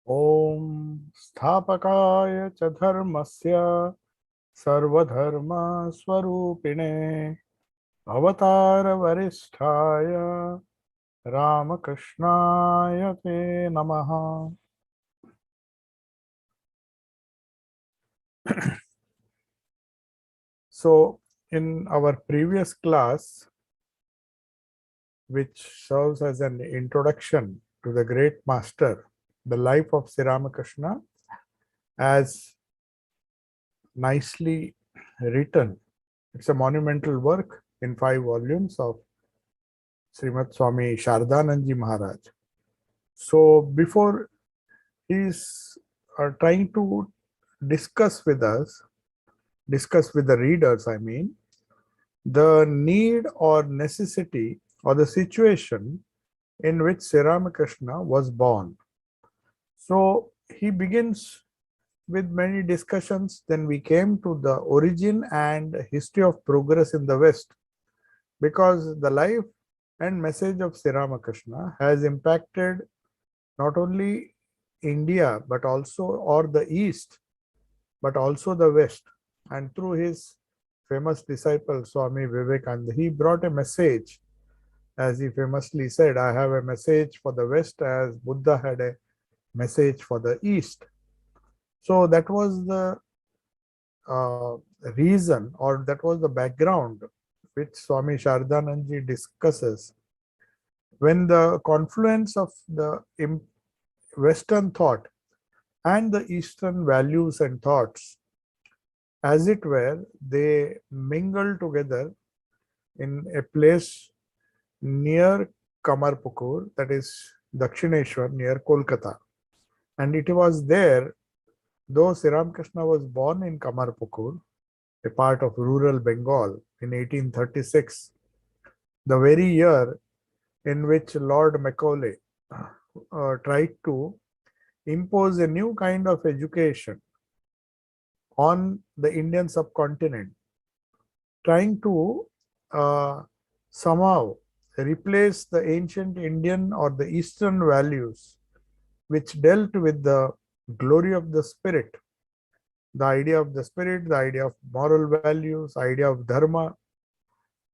Om Sthapakaya cha dharmasya sarvadharma swarupine avatar varisthaya Ramakrishnaya te namaha. So, in our previous class, which serves as an introduction to the great master, the life of Sri Ramakrishna, as nicely written. It's a monumental work in 5 volumes of Srimad Swami Shardanandji Maharaj. So before he's trying to discuss with us, discuss with the readers, I mean, the need or necessity or the situation in which Sri Ramakrishna was born. So he begins with many discussions. Then we came to the origin and history of progress in the West, because the life and message of Sri Ramakrishna has impacted not only India but also or the East, but also the West. And through his famous disciple Swami Vivekananda, he brought a message, as he famously said, "I have a message for the West as Buddha had a message for the East." So that was the uh, reason, or that was the background which Swami Shardanandji discusses when the confluence of the Western thought and the Eastern values and thoughts, as it were, they mingle together in a place near Kamarpukur, that is Dakshineshwar, near Kolkata. And it was there, though Sri Ramakrishna was born in Kamarpukur, a part of rural Bengal, in 1836, the very year in which Lord Macaulay tried to impose a new kind of education on the Indian subcontinent, trying to somehow replace the ancient Indian or the Eastern values which dealt with the glory of the spirit, the idea of the spirit, the idea of moral values, idea of dharma,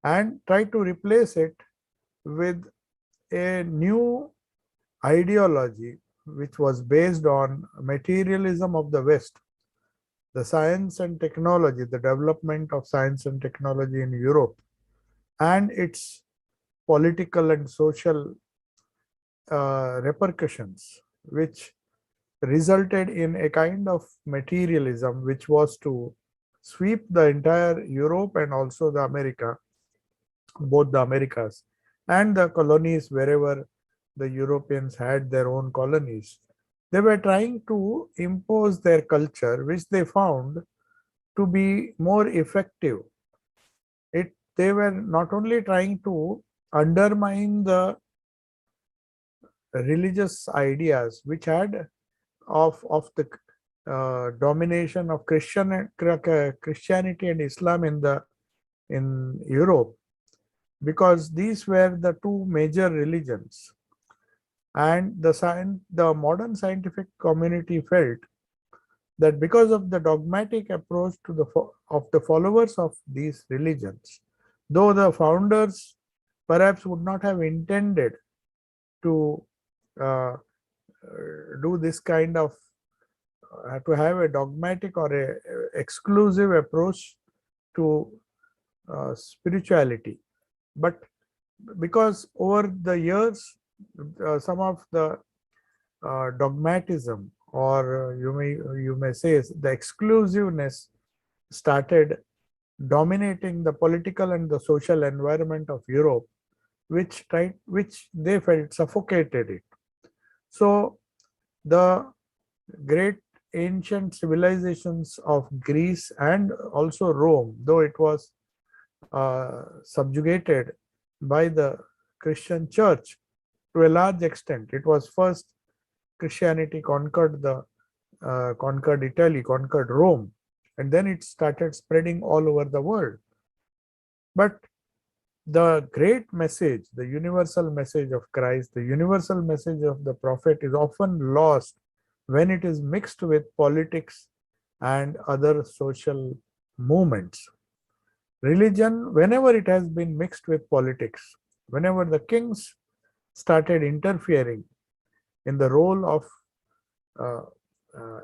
and try to replace it with a new ideology which was based on materialism of the West, the science and technology, the development of science and technology in Europe, and its political and social repercussions, which resulted in a kind of materialism which was to sweep the entire Europe and also the America, both the Americas and the colonies wherever the Europeans had their own colonies. They were trying to impose their culture, which they found to be more effective. They were not only trying to undermine the religious ideas which had of the domination of Christianity and Islam in Europe, because these were the two major religions, and the modern scientific community felt that because of the dogmatic approach to of the followers of these religions, though the founders perhaps would not have intended to uh, do this kind of to have a dogmatic or a exclusive approach to spirituality, but because over the years some of the dogmatism, or you may say the exclusiveness, started dominating the political and the social environment of Europe, which they felt suffocated it. So the great ancient civilizations of Greece and also Rome, though it was subjugated by the Christian church to a large extent. It was first Christianity conquered Italy, conquered Rome, and then it started spreading all over the world. But the great message, the universal message of Christ, the universal message of the prophet is often lost when it is mixed with politics and other social movements. Religion, whenever it has been mixed with politics, whenever the kings started interfering in the role of, uh,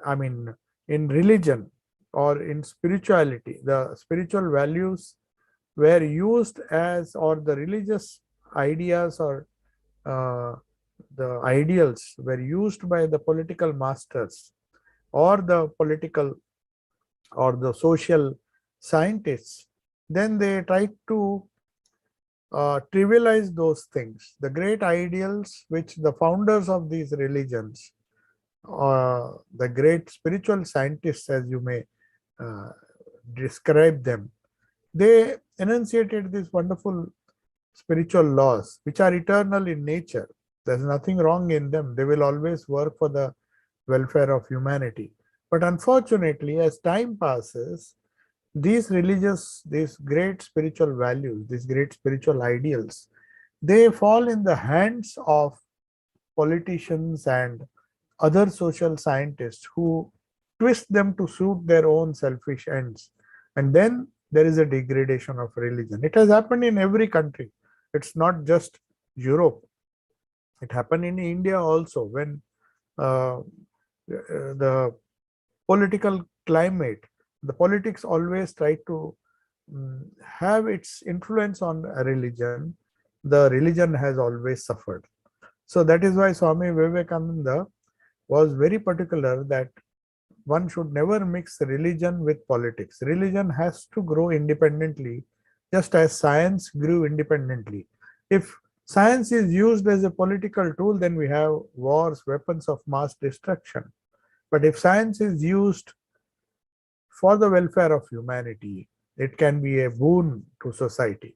I mean, in religion or in spirituality, the spiritual values were used as, or the religious ideas or uh, the ideals were used by the political masters or the political or the social scientists, then they try to trivialize those things. The great ideals which the founders of these religions, the great spiritual scientists, as you may uh, describe them, they enunciated these wonderful spiritual laws which are eternal in nature. There's nothing wrong in them. They will always work for the welfare of humanity. But unfortunately, as time passes, these great spiritual values, these great spiritual ideals, they fall in the hands of politicians and other social scientists who twist them to suit their own selfish ends. And then there is a degradation of religion. It has happened in every country. It's not just Europe. It happened in India also when the political climate, the politics always try to have its influence on religion. The religion has always suffered. So that is why Swami Vivekananda was very particular that one should never mix religion with politics. Religion has to grow independently, just as science grew independently. If science is used as a political tool, then we have wars, weapons of mass destruction. But if science is used for the welfare of humanity, it can be a boon to society.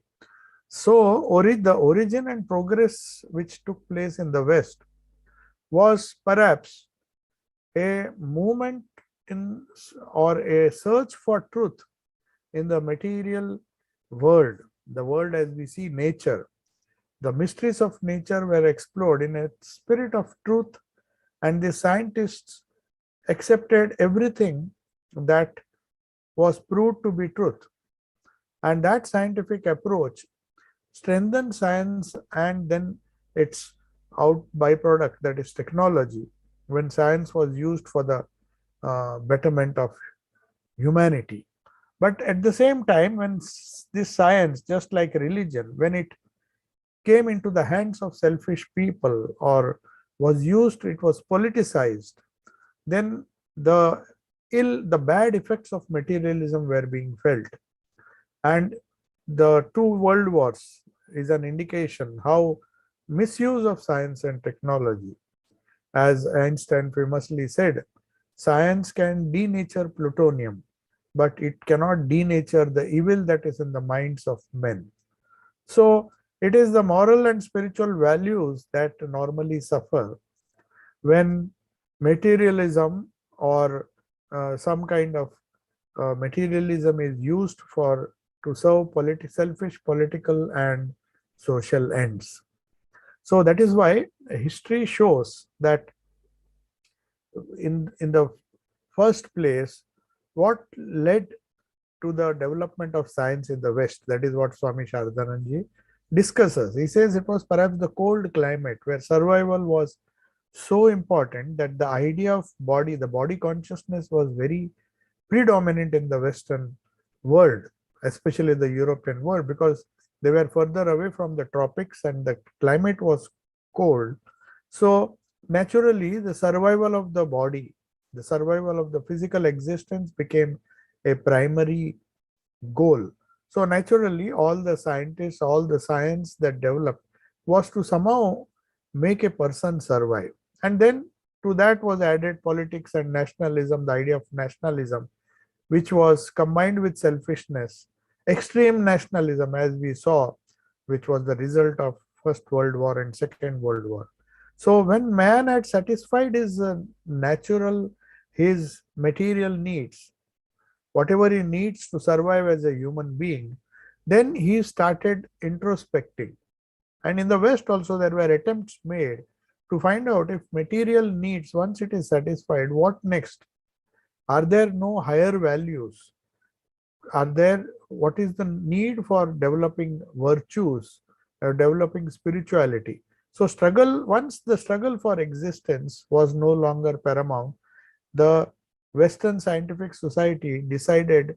So, the origin and progress which took place in the West was perhaps a movement in or a search for truth in the material world, the world as we see nature. The mysteries of nature were explored in a spirit of truth, and the scientists accepted everything that was proved to be truth. And that scientific approach strengthened science and then its out byproduct, that is technology, when science was used for the betterment of humanity. But at the same time, when this science, just like religion, when it came into the hands of selfish people or was used, it was politicized, then the bad effects of materialism were being felt. And the two world wars is an indication how misuse of science and technology. As Einstein famously said, science can denature plutonium, but it cannot denature the evil that is in the minds of men. So it is the moral and spiritual values that normally suffer when materialism or some kind of materialism is used for to serve selfish political and social ends. So that is why history shows that in the first place, what led to the development of science in the West, that is what Swami Shardananji discusses. He says it was perhaps the cold climate where survival was so important that the idea of body, the body consciousness was very predominant in the Western world, especially the European world, because they were further away from the tropics and the climate was cold. So naturally, the survival of the body, the survival of the physical existence became a primary goal. So naturally, all the scientists, all the science that developed was to somehow make a person survive. And then to that was added politics and nationalism, the idea of nationalism, which was combined with selfishness, extreme nationalism, as we saw, which was the result of First World War and Second World War. So when man had satisfied his his material needs, whatever he needs to survive as a human being, then he started introspecting. And in the West also there were attempts made to find out if material needs, once it is satisfied, what next? Are there no higher values? Are there, what is the need for developing virtues or developing spirituality? So struggle, once the struggle for existence was no longer paramount, the Western scientific society decided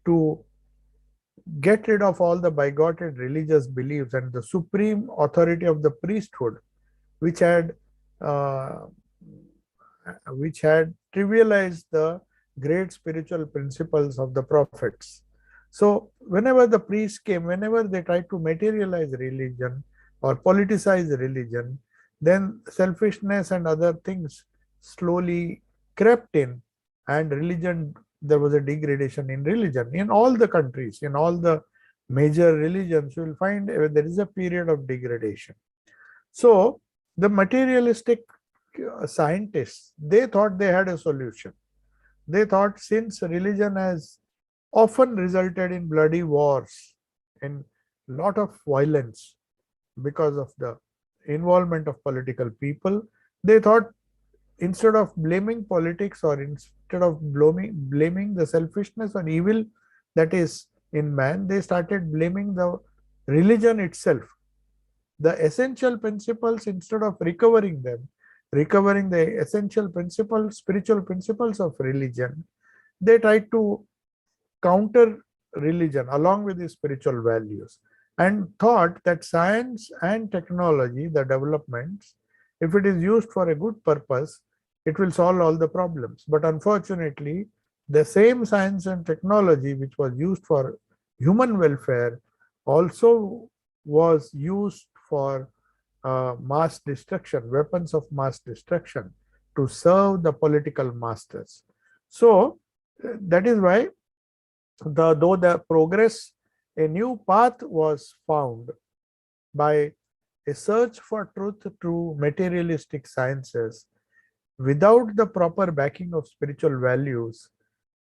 to get rid of all the bigoted religious beliefs and the supreme authority of the priesthood, which had uh, trivialized the great spiritual principles of the prophets. So whenever the priests came, whenever they tried to materialize religion or politicize religion, then selfishness and other things slowly crept in, and religion, there was a degradation in religion in all the countries, in all the major religions. You will find there is a period of degradation. So the materialistic scientists, they thought they had a solution. They thought, since religion has often resulted in bloody wars, in lot of violence because of the involvement of political people, they thought, instead of blaming politics or instead of blaming the selfishness or evil that is in man, they started blaming the religion itself. The essential principles, instead of recovering them, recovering the essential principles, spiritual principles of religion, they tried to counter religion along with the spiritual values, and thought that science and technology, the developments, if it is used for a good purpose, it will solve all the problems. But unfortunately, the same science and technology which was used for human welfare also was used for mass destruction, weapons of mass destruction, to serve the political masters. So that is why, though the progress, a new path was found by a search for truth through materialistic sciences, without the proper backing of spiritual values,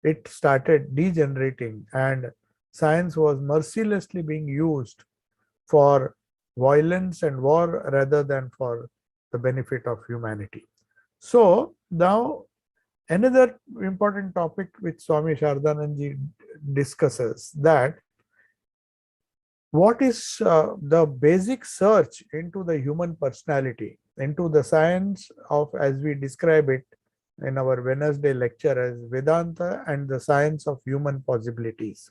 it started degenerating, and science was mercilessly being used for violence and war rather than for the benefit of humanity. So now another important topic which Swami Shardananji discusses, that what is the basic search into the human personality, into the science of, as we describe it in our Wednesday lecture, as Vedanta and the science of human possibilities.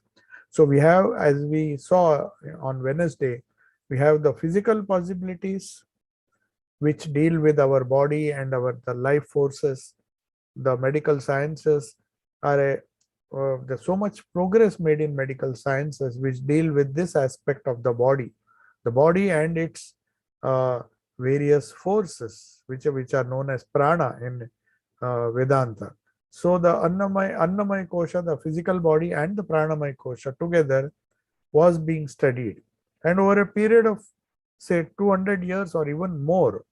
So we have, as we saw on Wednesday, we have the physical possibilities which deal with our body and the life forces. The medical sciences are there's so much progress made in medical sciences which deal with this aspect of the body and its various forces which are known as prana in Vedanta. So the Annamaya Kosha, the physical body, and the Pranamaya Kosha together was being studied. And over a period of, say, 200 years or even more,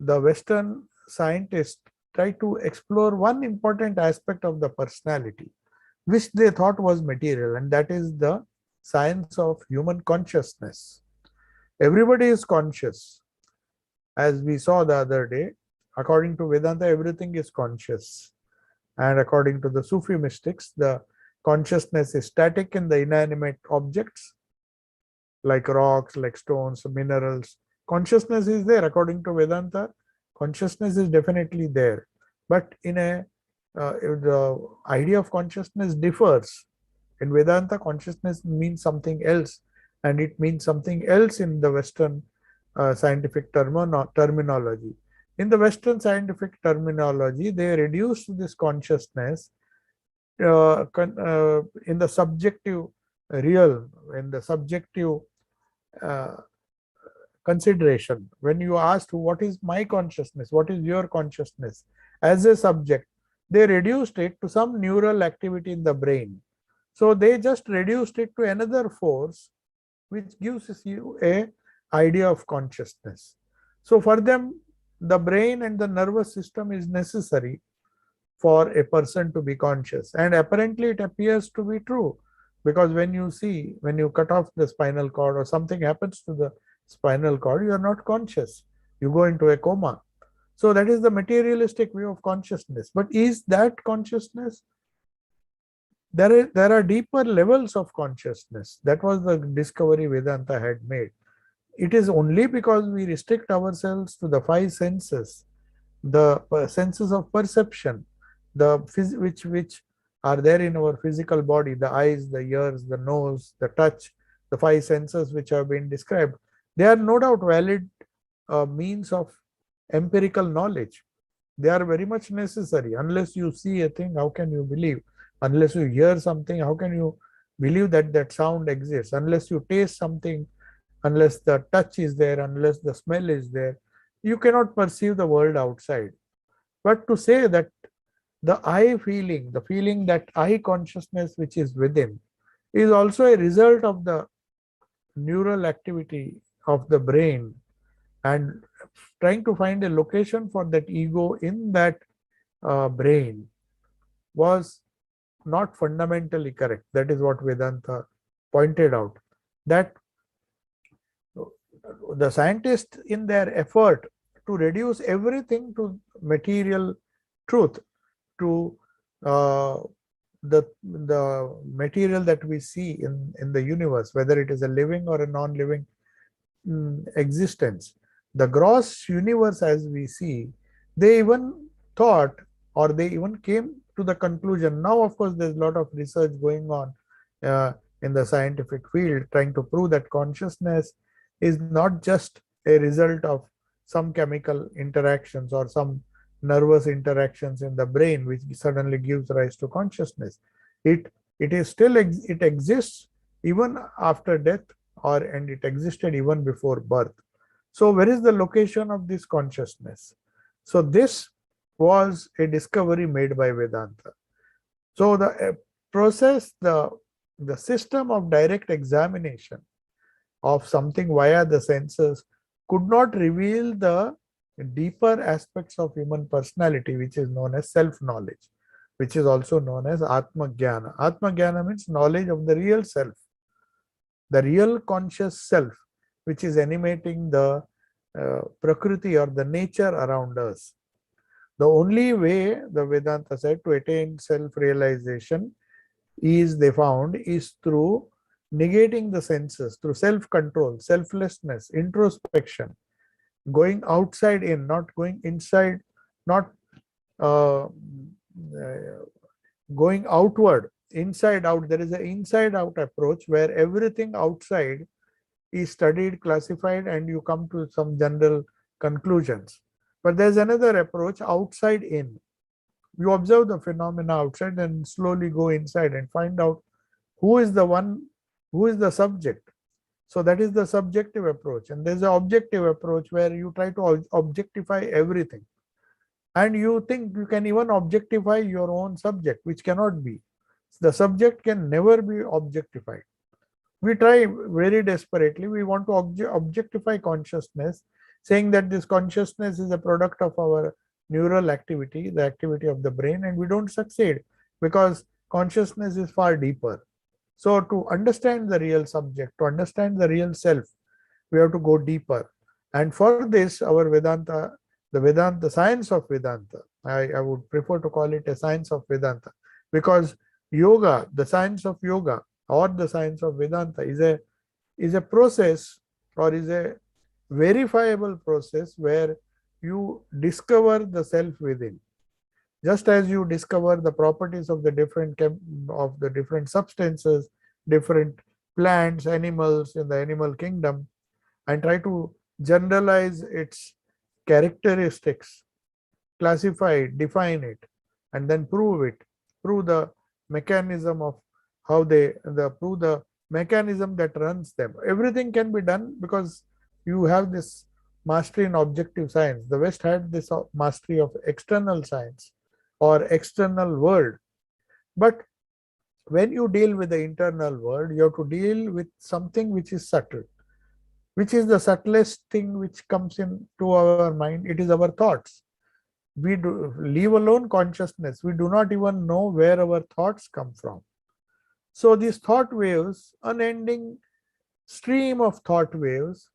the Western scientists tried to explore one important aspect of the personality, which they thought was material, and that is the science of human consciousness. Everybody is conscious. As we saw the other day, according to Vedanta, everything is conscious. And according to the Sufi mystics, the consciousness is static in the inanimate objects like rocks, like stones, minerals. Consciousness is there. According to Vedanta, consciousness is definitely there. But in the idea of consciousness differs. In Vedanta, consciousness means something else, and it means something else in the Western scientific terminology. In the Western scientific terminology, they reduced this consciousness in the subjective realm, in the subjective consideration. When you asked, what is my consciousness, what is your consciousness, as a subject, they reduced it to some neural activity in the brain. So they just reduced it to another force which gives you a idea of consciousness. So for them, the brain and the nervous system is necessary for a person to be conscious, and apparently it appears to be true, because when you cut off the spinal cord or something happens to the spinal cord, you are not conscious, you go into a coma. So that is the materialistic view of consciousness. But is that consciousness? There are deeper levels of consciousness. That was the discovery Vedanta had made. It is only because we restrict ourselves to the five senses, the senses of perception, which are there in our physical body, the eyes, the ears, the nose, the touch, the five senses which have been described. They are no doubt valid means of empirical knowledge. They are very much necessary. Unless you see a thing, how can you believe? Unless you hear something, how can you believe that that sound exists? Unless you taste something, unless the touch is there, unless the smell is there, you cannot perceive the world outside. But to say that the I feeling, the feeling that I consciousness which is within, is also a result of the neural activity of the brain, and trying to find a location for that ego in that brain was not fundamentally correct. That is what Vedanta pointed out. That the scientists, in their effort to reduce everything to material truth, to the material that we see in the universe, whether it is a living or a non-living existence, the gross universe as we see, they even thought, or they even came to the conclusion. Now, of course, there's a lot of research going on uh, in the scientific field trying to prove that consciousness is not just a result of some chemical interactions or some nervous interactions in the brain which suddenly gives rise to consciousness. It is still it exists even after death, and it existed even before birth. So where is the location of this consciousness? So this was a discovery made by Vedanta. So the process, the system of direct examination of something via the senses could not reveal the deeper aspects of human personality, which is known as self-knowledge, which is also known as Atma Jnana. Atma Jnana means knowledge of the real self, the real conscious self, which is animating the Prakriti or the nature around us. The only way, the Vedanta said, to attain self-realization is, they found, is through negating the senses, through self-control, selflessness, introspection, going outside in, not going inside, not uh, going outward, inside out. There is an inside out approach where everything outside is studied, classified, and you come to some general conclusions. But there's another approach, outside in. You observe the phenomena outside and slowly go inside and find out who is the one, who is the subject. So that is the subjective approach. And there's an objective approach where you try to objectify everything. And you think you can even objectify your own subject, which cannot be. The subject can never be objectified. We try very desperately. We want to objectify consciousness, saying that this consciousness is a product of our neural activity, the activity of the brain, and we don't succeed because consciousness is far deeper. So to understand the real subject, to understand the real self, we have to go deeper. And for this, our Vedanta, the science of Vedanta, I would prefer to call it a science of Vedanta, because yoga, the science of yoga, or the science of Vedanta is a process, or is a verifiable process where you discover the self within. Just as you discover the properties of the different substances, different plants, animals in the animal kingdom, and try to generalize its characteristics, classify it, define it, and then prove the mechanism of how prove the mechanism that runs them. Everything can be done because you have this mastery in objective science. The West had this mastery of external science or external world. But when you deal with the internal world, you have to deal with something which is subtle. Which is the subtlest thing which comes into our mind? It is our thoughts. We do leave alone consciousness. We do not even know where our thoughts come from. So these thought waves, unending stream of thought waves,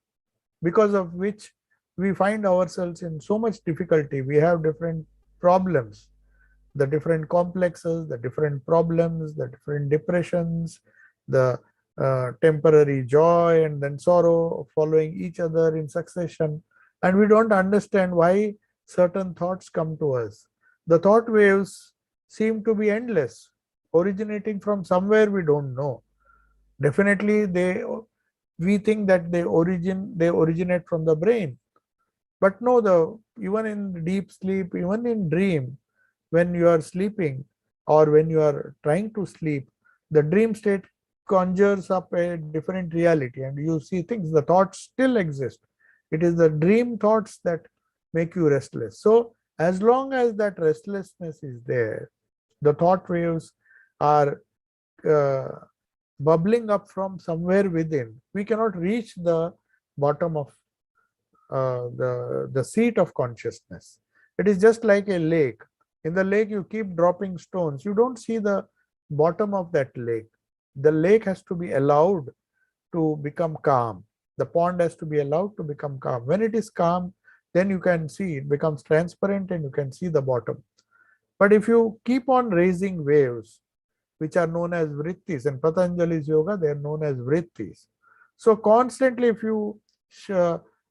because of which we find ourselves in so much difficulty. We have different problems, the different complexes, the different problems, the different depressions, the temporary joy and then sorrow following each other in succession. And we don't understand why certain thoughts come to us. The thought waves seem to be endless, originating from somewhere we don't know. Definitely, we think that they originate from the brain, but no, even in deep sleep, even in dream, when you are sleeping or when you are trying to sleep, the dream state conjures up a different reality and you see things. The thoughts still exist. It is the dream thoughts that make you restless. So as long as that restlessness is there, the thought waves are uh, bubbling up from somewhere within. We cannot reach the bottom of the seat of consciousness. It is just like a lake. In the lake, you keep dropping stones. You don't see the bottom of that lake. The lake has to be allowed to become calm. The pond has to be allowed to become calm. When it is calm, then you can see it becomes transparent and you can see the bottom. But if you keep on raising waves, which are known as vrittis, in Patanjali's yoga, they are known as vrittis. So constantly, if you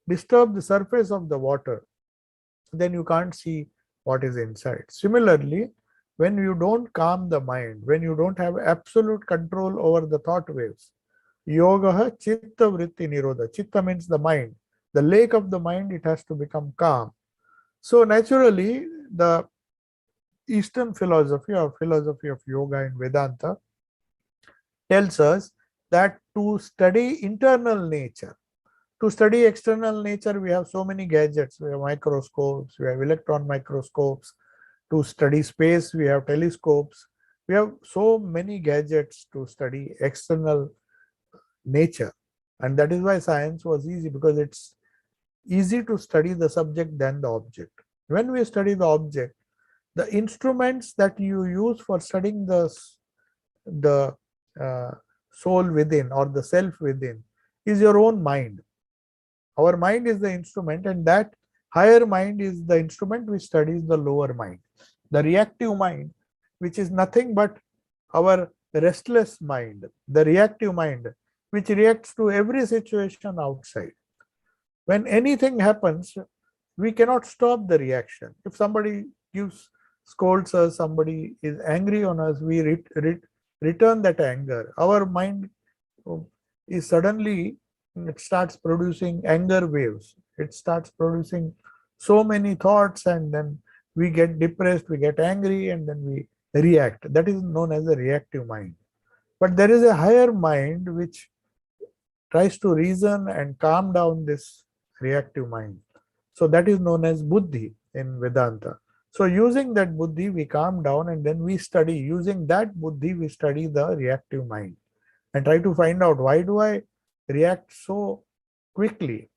disturb the surface of the water, then you can't see what is inside. Similarly, when you don't calm the mind, when you don't have absolute control over the thought waves, yoga chitta vritti nirodha. Chitta means the mind. The lake of the mind, it has to become calm. So naturally, the Eastern philosophy or philosophy of yoga and Vedanta tells us that to study internal nature, to study external nature, we have so many gadgets. We have microscopes, we have electron microscopes. To study space, we have telescopes. We have so many gadgets to study external nature. And that is why science was easy, because it's easy to study the subject than the object. When we study the object, the instruments that you use for studying the soul within or the self within is your own mind. Our mind is the instrument, and that higher mind is the instrument which studies the lower mind. The reactive mind, which is nothing but our restless mind, the reactive mind, which reacts to every situation outside. When anything happens, we cannot stop the reaction. If somebody scolds us, somebody is angry on us, we return that anger. Our mind is suddenly, it starts producing anger waves. It starts producing so many thoughts, and then we get depressed, we get angry, and then we react. That is known as a reactive mind. But there is a higher mind which tries to reason and calm down this reactive mind. So that is known as buddhi in Vedanta. So using that buddhi, we calm down, and then we study. Using that buddhi, we study the reactive mind and try to find out, why do I react so quickly?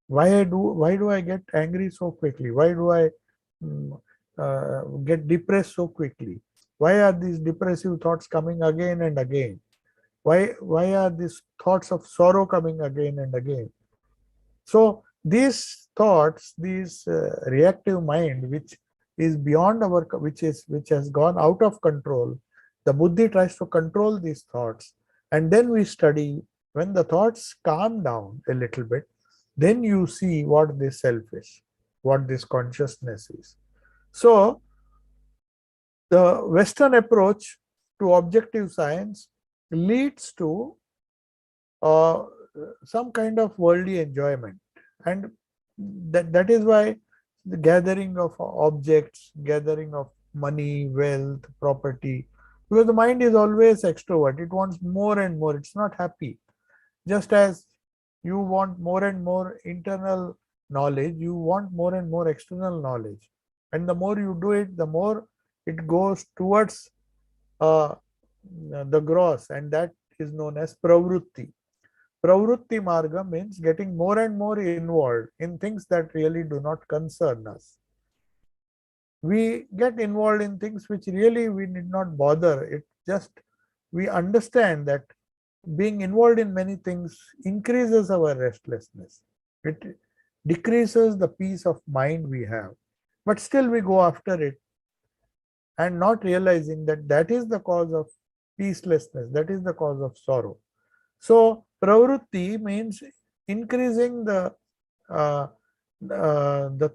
Why do I get angry so quickly? Why do I get depressed so quickly? Why are these depressive thoughts coming again and again? Why are these thoughts of sorrow coming again and again? So these thoughts, these reactive mind, which is beyond our, which has gone out of control, the buddhi tries to control these thoughts, and then we study. When the thoughts calm down a little bit, then you see what this self is, what this consciousness is. So the Western approach to objective science leads to some kind of worldly enjoyment, and that is why the gathering of objects, gathering of money, wealth, property, because the mind is always extrovert. It wants more and more. It's not happy. Just as you want more and more internal knowledge, you want more and more external knowledge, and the more you do it, the more it goes towards the gross, and that is known as pravrutti. Pravrutti marga means getting more and more involved in things that really do not concern us. We get involved in things which really we need not bother. It just, we understand that being involved in many things increases our restlessness. It decreases the peace of mind we have. But still we go after it, and not realizing that that is the cause of peacelessness, that is the cause of sorrow. So pravrutti means increasing the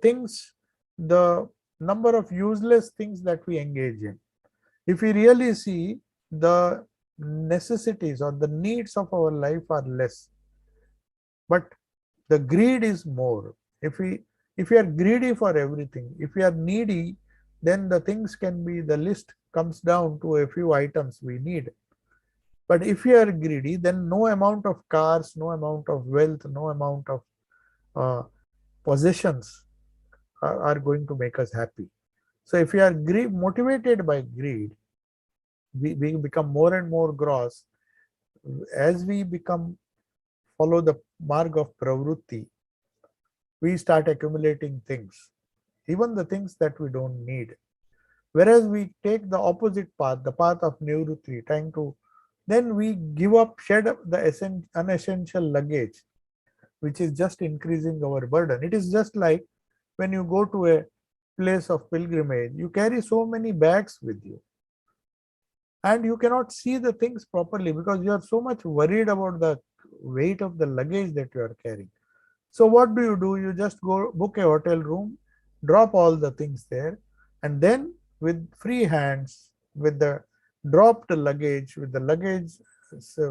things, the number of useless things that we engage in. If we really see, the necessities or the needs of our life are less, but the greed is more. If we are greedy for everything, if we are needy, then the things can be, the list comes down to a few items we need. But if we are greedy, then no amount of cars, no amount of wealth, no amount of uh, possessions are going to make us happy. So if we are motivated by greed, we become more and more gross. As we become follow the marg of pravrutti, we start accumulating things, even the things that we don't need. Whereas we take the opposite path, the path of nivrutti, trying to, then we give up, shed the unessential luggage, which is just increasing our burden. It is just like when you go to a place of pilgrimage, you carry so many bags with you, and you cannot see the things properly because you are so much worried about the weight of the luggage that you are carrying. So what do? You just go book a hotel room, drop all the things there, and then with free hands, with the dropped luggage, with the luggage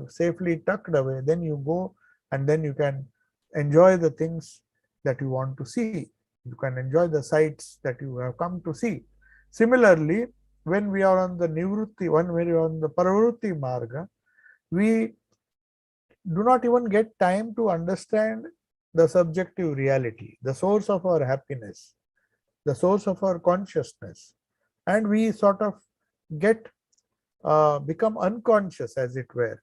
safely tucked away, then you go, and then you can enjoy the things that you want to see. You can enjoy the sights that you have come to see. Similarly, when we are on the nivrutti, when we are on the pravrutti marga, we do not even get time to understand the subjective reality, the source of our happiness, the source of our consciousness. And we sort of get become unconscious, as it were,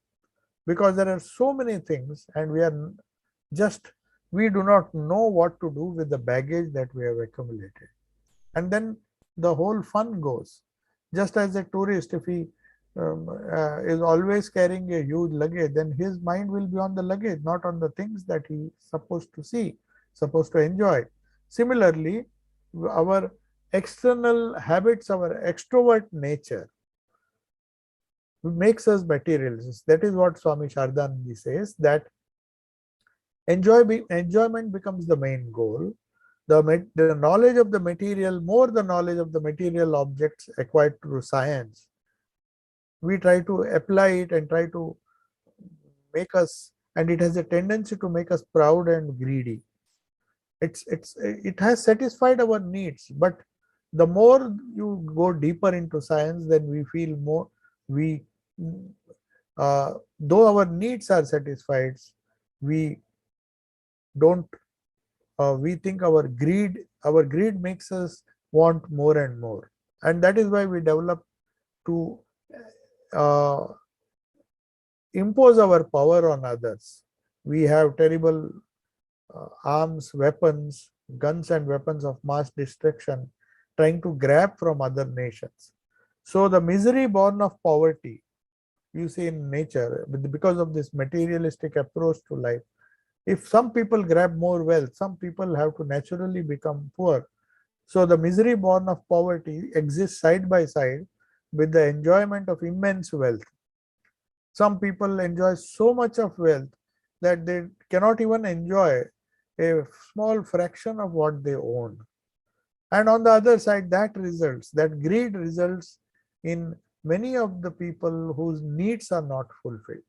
because there are so many things, and we do not know what to do with the baggage that we have accumulated. And then the whole fun goes. Just as a tourist, if he is always carrying a huge luggage, then his mind will be on the luggage, not on the things that he is supposed to see, supposed to enjoy. Similarly, our external habits, our extrovert nature makes us materialists. That is what Swami Shardanand says, that enjoyment becomes the main goal. The knowledge of the material, more the knowledge of the material objects acquired through science, we try to apply it and try to make us, and it has a tendency to make us proud and greedy. It has satisfied our needs, but the more you go deeper into science, then we feel more, we though our needs are satisfied, we don't we think our greed makes us want more and more, and that is why we develop to uh, impose our power on others. We have terrible arms, weapons, guns and weapons of mass destruction, trying to grab from other nations. So the misery born of poverty, you see in nature, because of this materialistic approach to life, if some people grab more wealth, some people have to naturally become poor. So the misery born of poverty exists side by side with the enjoyment of immense wealth. Some people enjoy so much of wealth that they cannot even enjoy a small fraction of what they own. And on the other side, that greed results in many of the people whose needs are not fulfilled.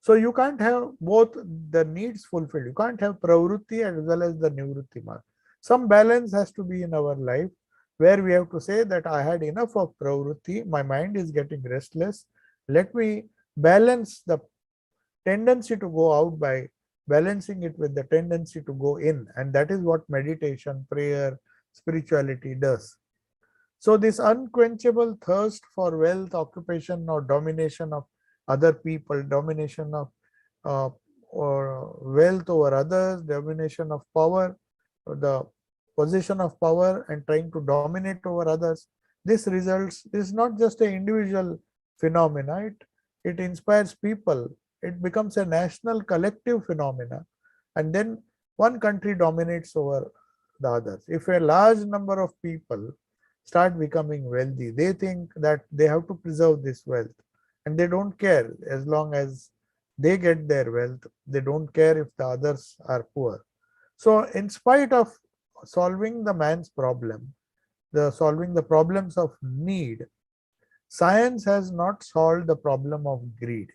So you can't have both the needs fulfilled. You can't have pravrutti as well as the nivrutti mark. Some balance has to be in our life, where we have to say that I had enough of pravrutti, my mind is getting restless. Let me balance the tendency to go out by balancing it with the tendency to go in. And that is what meditation, prayer, spirituality does. So this unquenchable thirst for wealth, occupation, or domination of other people, domination of or wealth over others, domination of power, the possession of power and trying to dominate over others, this is not just an individual phenomena, it inspires people. It becomes a national collective phenomena. And then one country dominates over the others. If a large number of people start becoming wealthy, they think that they have to preserve this wealth, and they don't care as long as they get their wealth. They don't care if the others are poor. So in spite of solving the man's problem, the solving the problems of need, science has not solved the problem of greed.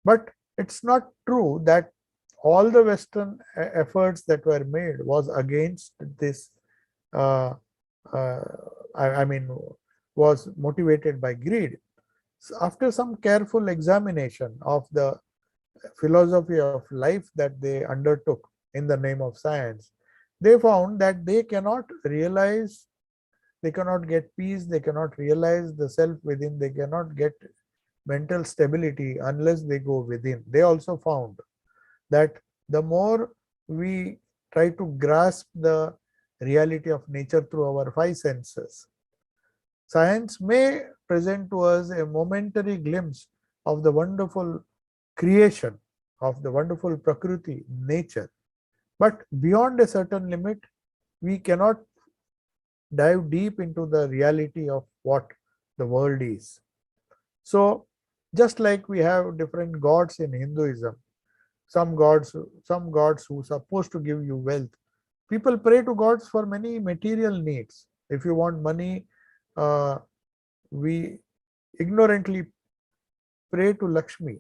But it's not true that all the Western efforts that were made was against this, uh, uh, I mean, was motivated by greed. So after some careful examination of the philosophy of life that they undertook in the name of science, they found that they cannot realize, they cannot get peace, they cannot realize the self within, they cannot get mental stability unless they go within. They also found that the more we try to grasp the reality of nature through our five senses, science may present to us a momentary glimpse of the wonderful creation, of the wonderful Prakriti, nature. But beyond a certain limit, we cannot dive deep into the reality of what the world is. So, just like we have different gods in Hinduism, some gods who are supposed to give you wealth. People pray to gods for many material needs. If you want money, we ignorantly pray to Lakshmi.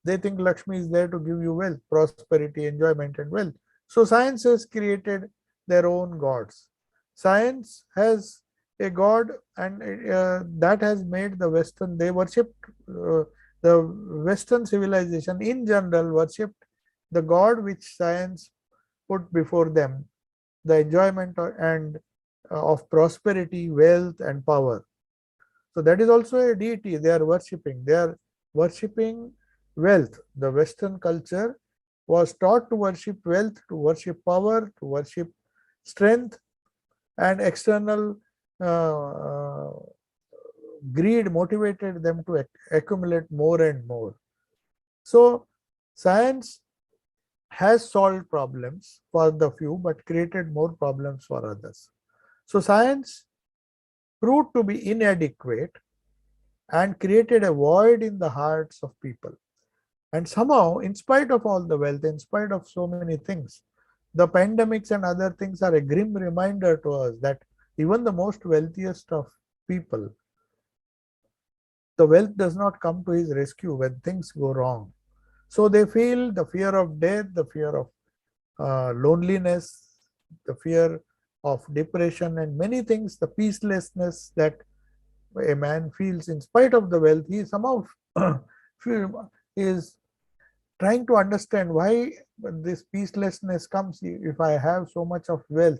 They think Lakshmi is there to give you wealth, prosperity, enjoyment, and wealth. So science has created their own gods. Science has a god, and that has made the Western, they worshipped, the Western civilization in general worshipped the god which science put before them, the enjoyment and of prosperity, wealth, and power. So that is also a deity they are worshipping. They are worshipping wealth. The Western culture was taught to worship wealth, to worship power, to worship strength, and external greed motivated them to accumulate more and more. So science has solved problems for the few but created more problems for others. So science proved to be inadequate and created a void in the hearts of people. And somehow, in spite of all the wealth, in spite of so many things, the pandemics and other things are a grim reminder to us that even the most wealthiest of people, the wealth does not come to his rescue when things go wrong. So they feel the fear of death, the fear of loneliness, the fear of depression, and many things, the peacelessness that a man feels in spite of the wealth. He somehow is trying to understand why this peacelessness comes if I have so much of wealth.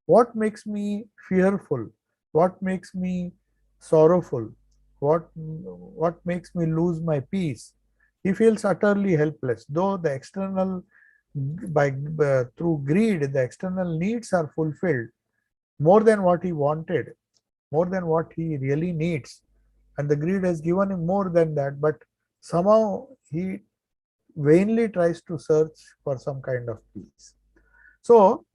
What makes me fearful? What makes me sorrowful? What makes me lose my peace? He feels utterly helpless. Though the external, through greed, the external needs are fulfilled more than what he wanted, more than what he really needs, and the greed has given him more than that. But somehow he vainly tries to search for some kind of peace. So,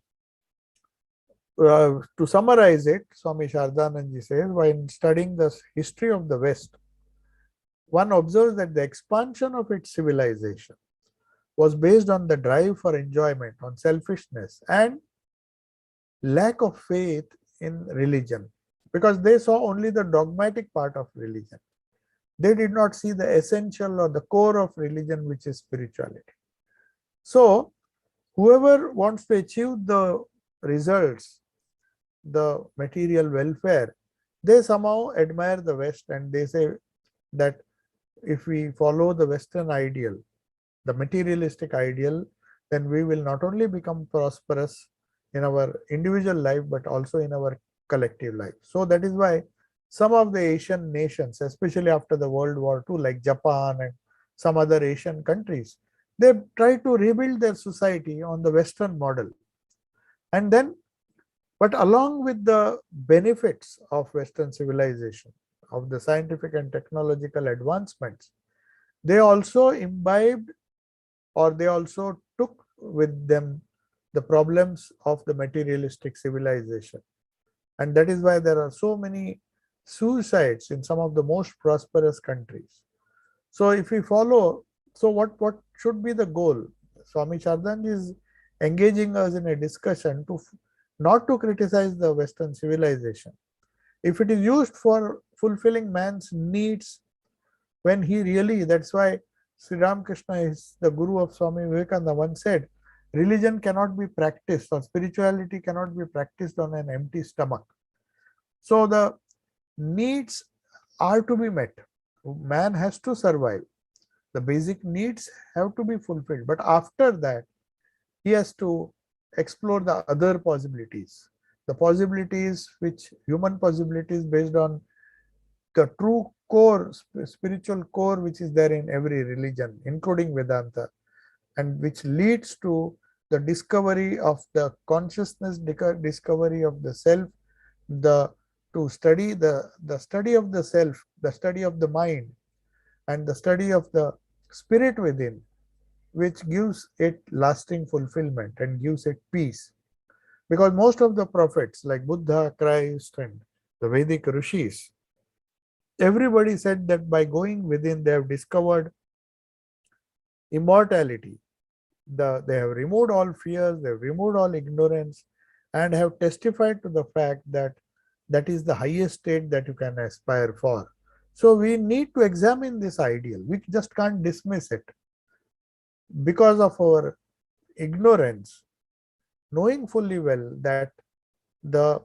to summarize it, Swami Shardananji says, when studying the history of the West, one observes that the expansion of its civilization was based on the drive for enjoyment, on selfishness, and lack of faith in religion, because they saw only the dogmatic part of religion. They did not see the essential or the core of religion, which is spirituality. So, whoever wants to achieve the results, the material welfare, they somehow admire the West, and they say that if we follow the Western ideal, the materialistic ideal, then we will not only become prosperous in our individual life, but also in our collective life. So that is why some of the Asian nations, especially after the World War II, like Japan and some other Asian countries, they try to rebuild their society on the Western model. And then, but along with the benefits of Western civilization, of the scientific and technological advancements, they also imbibed, or they also took with them the problems of the materialistic civilization. And that is why there are so many suicides in some of the most prosperous countries. So if we follow, so what should be the goal? Swami Chardanji is engaging us in a discussion to not to criticize the Western civilization. If it is used for fulfilling man's needs, when he really, that's why Sri Ramakrishna is the guru of Swami Vivekananda once said, religion cannot be practiced or spirituality cannot be practiced on an empty stomach. So the needs are to be met. Man has to survive. The basic needs have to be fulfilled. But after that, he has to explore the other possibilities. The possibilities which human possibilities based on the true core, spiritual core which is there in every religion, including Vedanta, and which leads to the discovery of the consciousness, discovery of the self, the to study the study of the self, the study of the mind, and the study of the spirit within, which gives it lasting fulfillment and gives it peace. Because most of the prophets like Buddha, Christ, and the Vedic rishis, everybody said that by going within, they have discovered immortality. They have removed all fears, they have removed all ignorance, and have testified to the fact that that is the highest state that you can aspire for. So we need to examine this ideal. We just can't dismiss it because of our ignorance, knowing fully well that the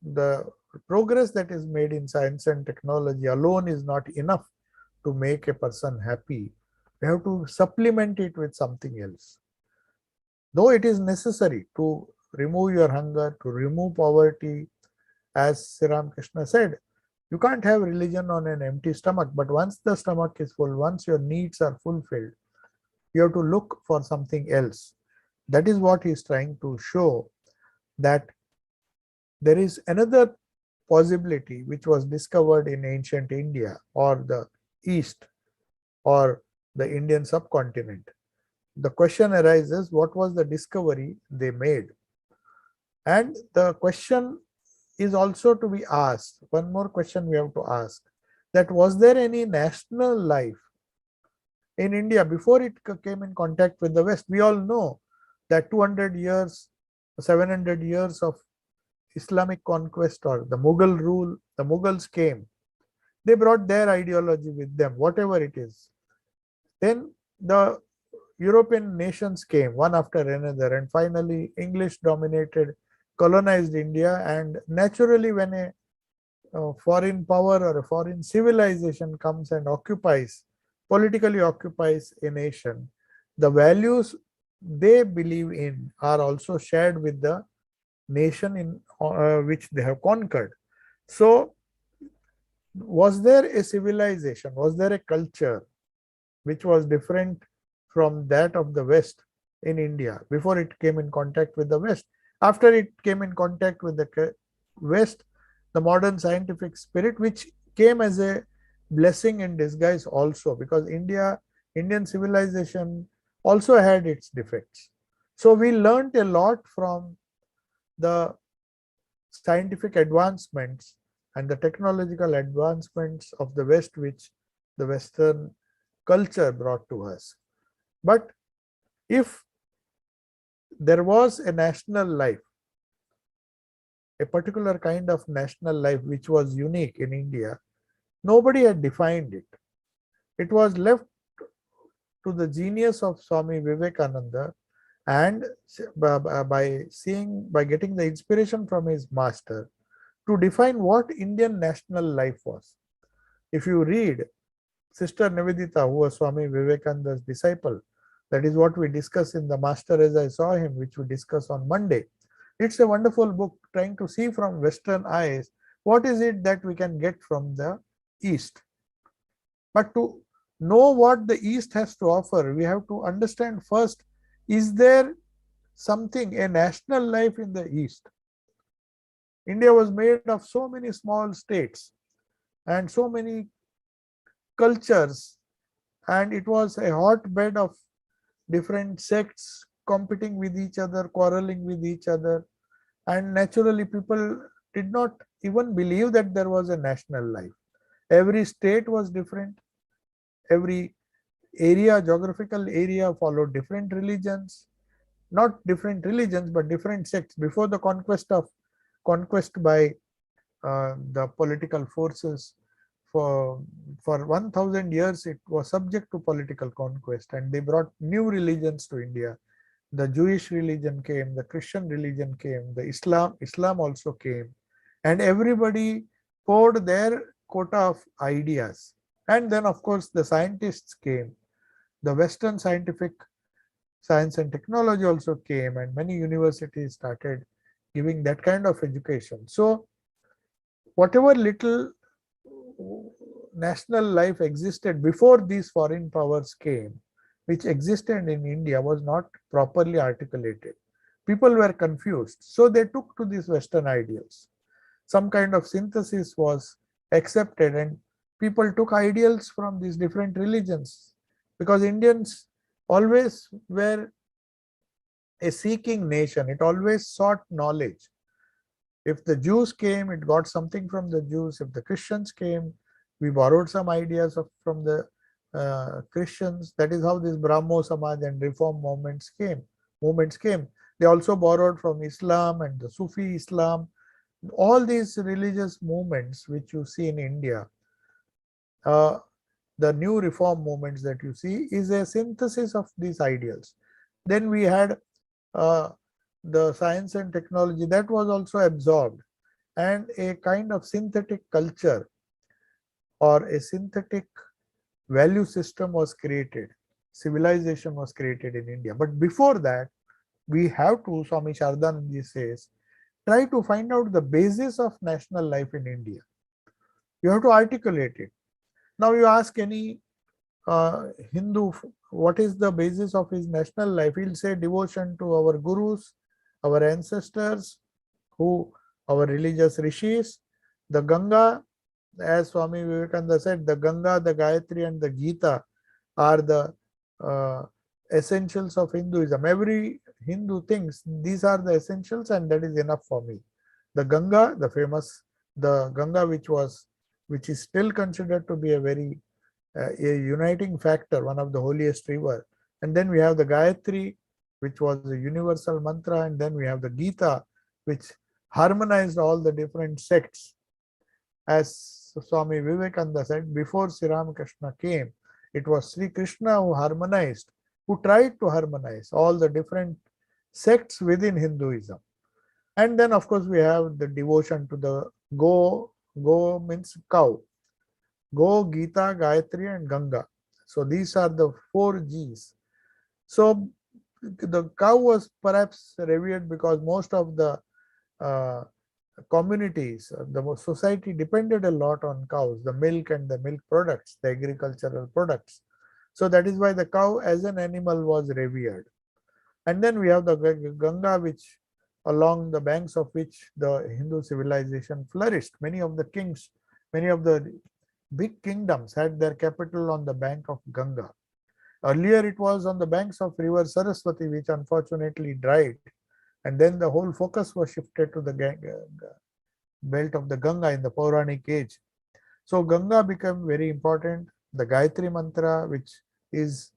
the progress that is made in science and technology alone is not enough to make a person happy. We have to supplement it with something else. Though it is necessary to remove your hunger, to remove poverty, as Sri Ramakrishna said, you can't have religion on an empty stomach. But once the stomach is full, once your needs are fulfilled, you have to look for something else. That is what he is trying to show, that there is another possibility which was discovered in ancient India or the East or the Indian subcontinent. The question arises, what was the discovery they made? And the question is also to be asked, one more question we have to ask, that was there any national life in India before it came in contact with the West? We all know that 200 years, 700 years of Islamic conquest or the Mughal rule, the Mughals came. They brought their ideology with them, whatever it is. Then the European nations came one after another, and finally English dominated, colonized India. And naturally, when a foreign power or a foreign civilization comes and occupies, politically occupies a nation, the values they believe in are also shared with the nation in which they have conquered. So was there a civilization, was there a culture which was different from that of the West in India before it came in contact with the West? After it came in contact with the West, the modern scientific spirit, which came as a blessing in disguise also, because Indian civilization also had its defects. So we learned a lot from the scientific advancements and the technological advancements of the West, which the Western culture brought to us. But if there was a national life, a particular kind of national life which was unique in India, nobody had defined it. It was left to the genius of Swami Vivekananda, and by getting the inspiration from his master, to define what Indian national life was. If you read Sister Nivedita, who was Swami Vivekananda's disciple, that is what we discuss in the Master as I Saw Him, which we discuss on Monday. It's a wonderful book trying to see from Western eyes what is it that we can get from the East. But to know what the East has to offer, we have to understand first, is there something, a national life in the East? India was made of so many small states and so many cultures, and it was a hotbed of different sects, competing with each other, quarreling with each other, and naturally people did not even believe that there was a national life. Every state was different. Every area, geographical area, followed different religions. Not different religions, but different sects. Before the conquest by the political forces, for 1000 years it was subject to political conquest, and they brought new religions to India. The Jewish religion came, the Christian religion came, the Islam also came, and everybody poured their quota of ideas. And then of course the scientists came. The Western scientific science and technology also came, and many universities started giving that kind of education. So whatever little national life existed before these foreign powers came, which existed in India, was not properly articulated. People were confused, so they took to these Western ideals. Some kind of synthesis was accepted, and people took ideals from these different religions, because Indians always were a seeking nation. It always sought knowledge. If the Jews came, it got something from the Jews. If the Christians came, we borrowed some ideas from the Christians. That is how this Brahmo Samaj and reform movements came. They also borrowed from Islam and the Sufi Islam. All these religious movements which you see in India, the new reform movements that you see, is a synthesis of these ideals. Then we had the science and technology that was also absorbed, and a kind of synthetic culture or a synthetic value system was created. Civilization was created in India. But before that, we have to, Swami Shardanand says, try to find out the basis of national life in India. You have to articulate it. Now you ask any Hindu, what is the basis of his national life? He'll say devotion to our gurus, our ancestors, our religious rishis, the Ganga, as Swami Vivekananda said, the Ganga, the Gayatri, and the Gita are the essentials of Hinduism. Every Hindu thinks these are the essentials, and that is enough for me. The Ganga, the Ganga, which is still considered to be a very a uniting factor, one of the holiest river. And then we have the Gayatri, which was the universal mantra, and then we have the Gita, which harmonized all the different sects. As Swami Vivekananda said, before Sri Ramakrishna came, it was Sri Krishna who tried to harmonize all the different sects within Hinduism. And then of course we have the devotion to the Go means cow. Go, Gita, Gayatri, and Ganga. So these are the 4 Gs. So the cow was perhaps revered because most of the communities, the society depended a lot on cows, the milk and the milk products, the agricultural products. So that is why the cow as an animal was revered. And then we have the Ganga, which along the banks of which the Hindu civilization flourished. Many of the kings, many of the big kingdoms had their capital on the bank of Ganga. Earlier it was on the banks of river Saraswati, which unfortunately dried, and then the whole focus was shifted to the belt of the Ganga in the Puranic age. So Ganga became very important. The Gayatri mantra, which is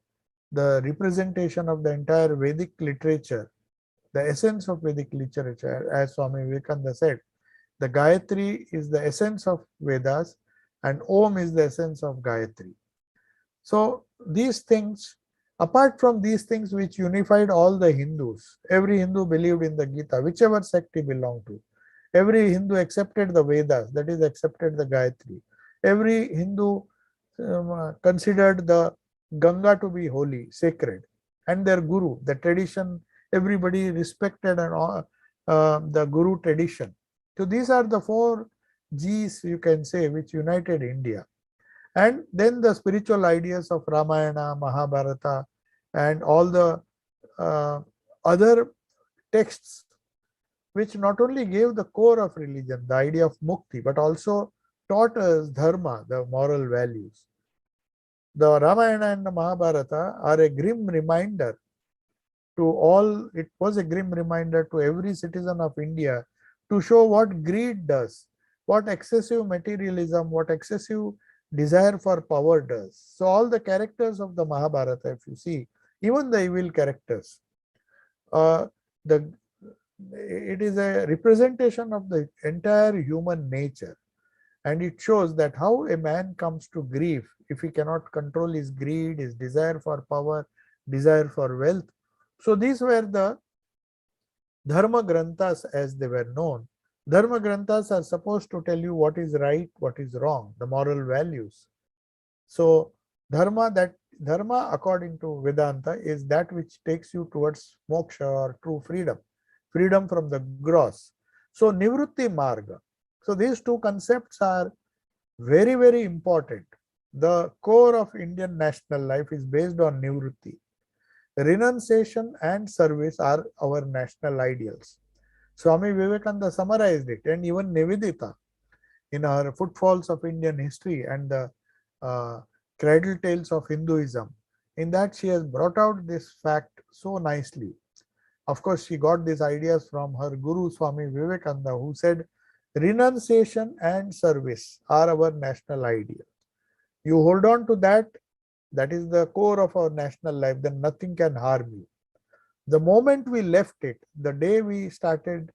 the representation of the entire Vedic literature, the essence of Vedic literature, as Swami Vivekananda said, the Gayatri is the essence of Vedas, and Om is the essence of Gayatri. So these things, apart from these things which unified all the Hindus, every Hindu believed in the Gita, whichever sect he belonged to. Every Hindu accepted the Vedas, that is, accepted the Gayatri. Every Hindu considered the Ganga to be holy, sacred, and their Guru, the tradition, everybody respected and the Guru tradition. So these are the 4 Gs, you can say, which united India. And then the spiritual ideas of Ramayana, Mahabharata, and all the other texts, which not only gave the core of religion, the idea of mukti, but also taught us dharma, the moral values. The Ramayana and the Mahabharata are a grim reminder to all, it was a grim reminder to every citizen of India to show what greed does, what excessive materialism, what excessive desire for power does. So all the characters of the Mahabharata, if you see, even the evil characters, uh, the it is a representation of the entire human nature, and it shows that how a man comes to grief if he cannot control his greed, his desire for power, desire for wealth. So these were the dharma granthas as they were known. Dharma granthas are supposed to tell you what is right, what is wrong, the moral values. So dharma according to Vedanta is that which takes you towards moksha or true freedom, freedom from the gross. So nivrutti marga. So these two concepts are very, very important. The core of Indian national life is based on nivrutti. Renunciation and service are our national ideals. Swami Vivekananda summarized it, and even Nivedita in her Footfalls of Indian History and the uh, Cradle Tales of Hinduism. In that, she has brought out this fact so nicely. Of course, she got these ideas from her Guru Swami Vivekananda, who said, renunciation and service are our national ideal. You hold on to that, that is the core of our national life, then nothing can harm you. The moment we left it, the day we started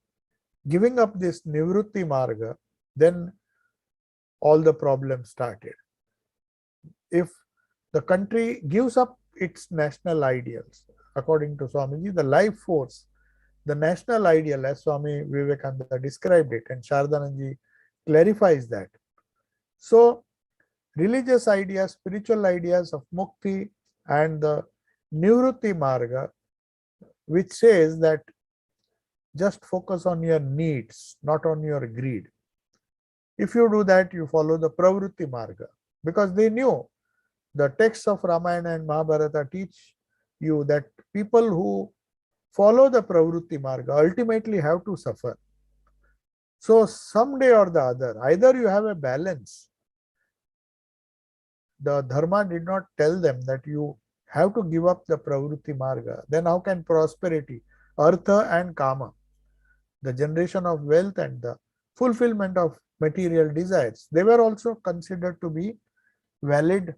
giving up this Nivrutti Marga, then all the problems started. If the country gives up its national ideals, according to Swamiji, the life force, the national ideal, as Swami Vivekananda described it, and Shardananji clarifies that. So, religious ideas, spiritual ideas of mukti and the nivrutti marga, which says that just focus on your needs, not on your greed. If you do that, you follow the pravrutti marga, because they knew the texts of Ramayana and Mahabharata teach you that people who follow the pravrutti marga ultimately have to suffer. So someday or the other, either you have a balance. The dharma did not tell them that you have to give up the pravrutti marga. Then how can prosperity, artha and kama, the generation of wealth and the fulfillment of material desires, they were also considered to be valid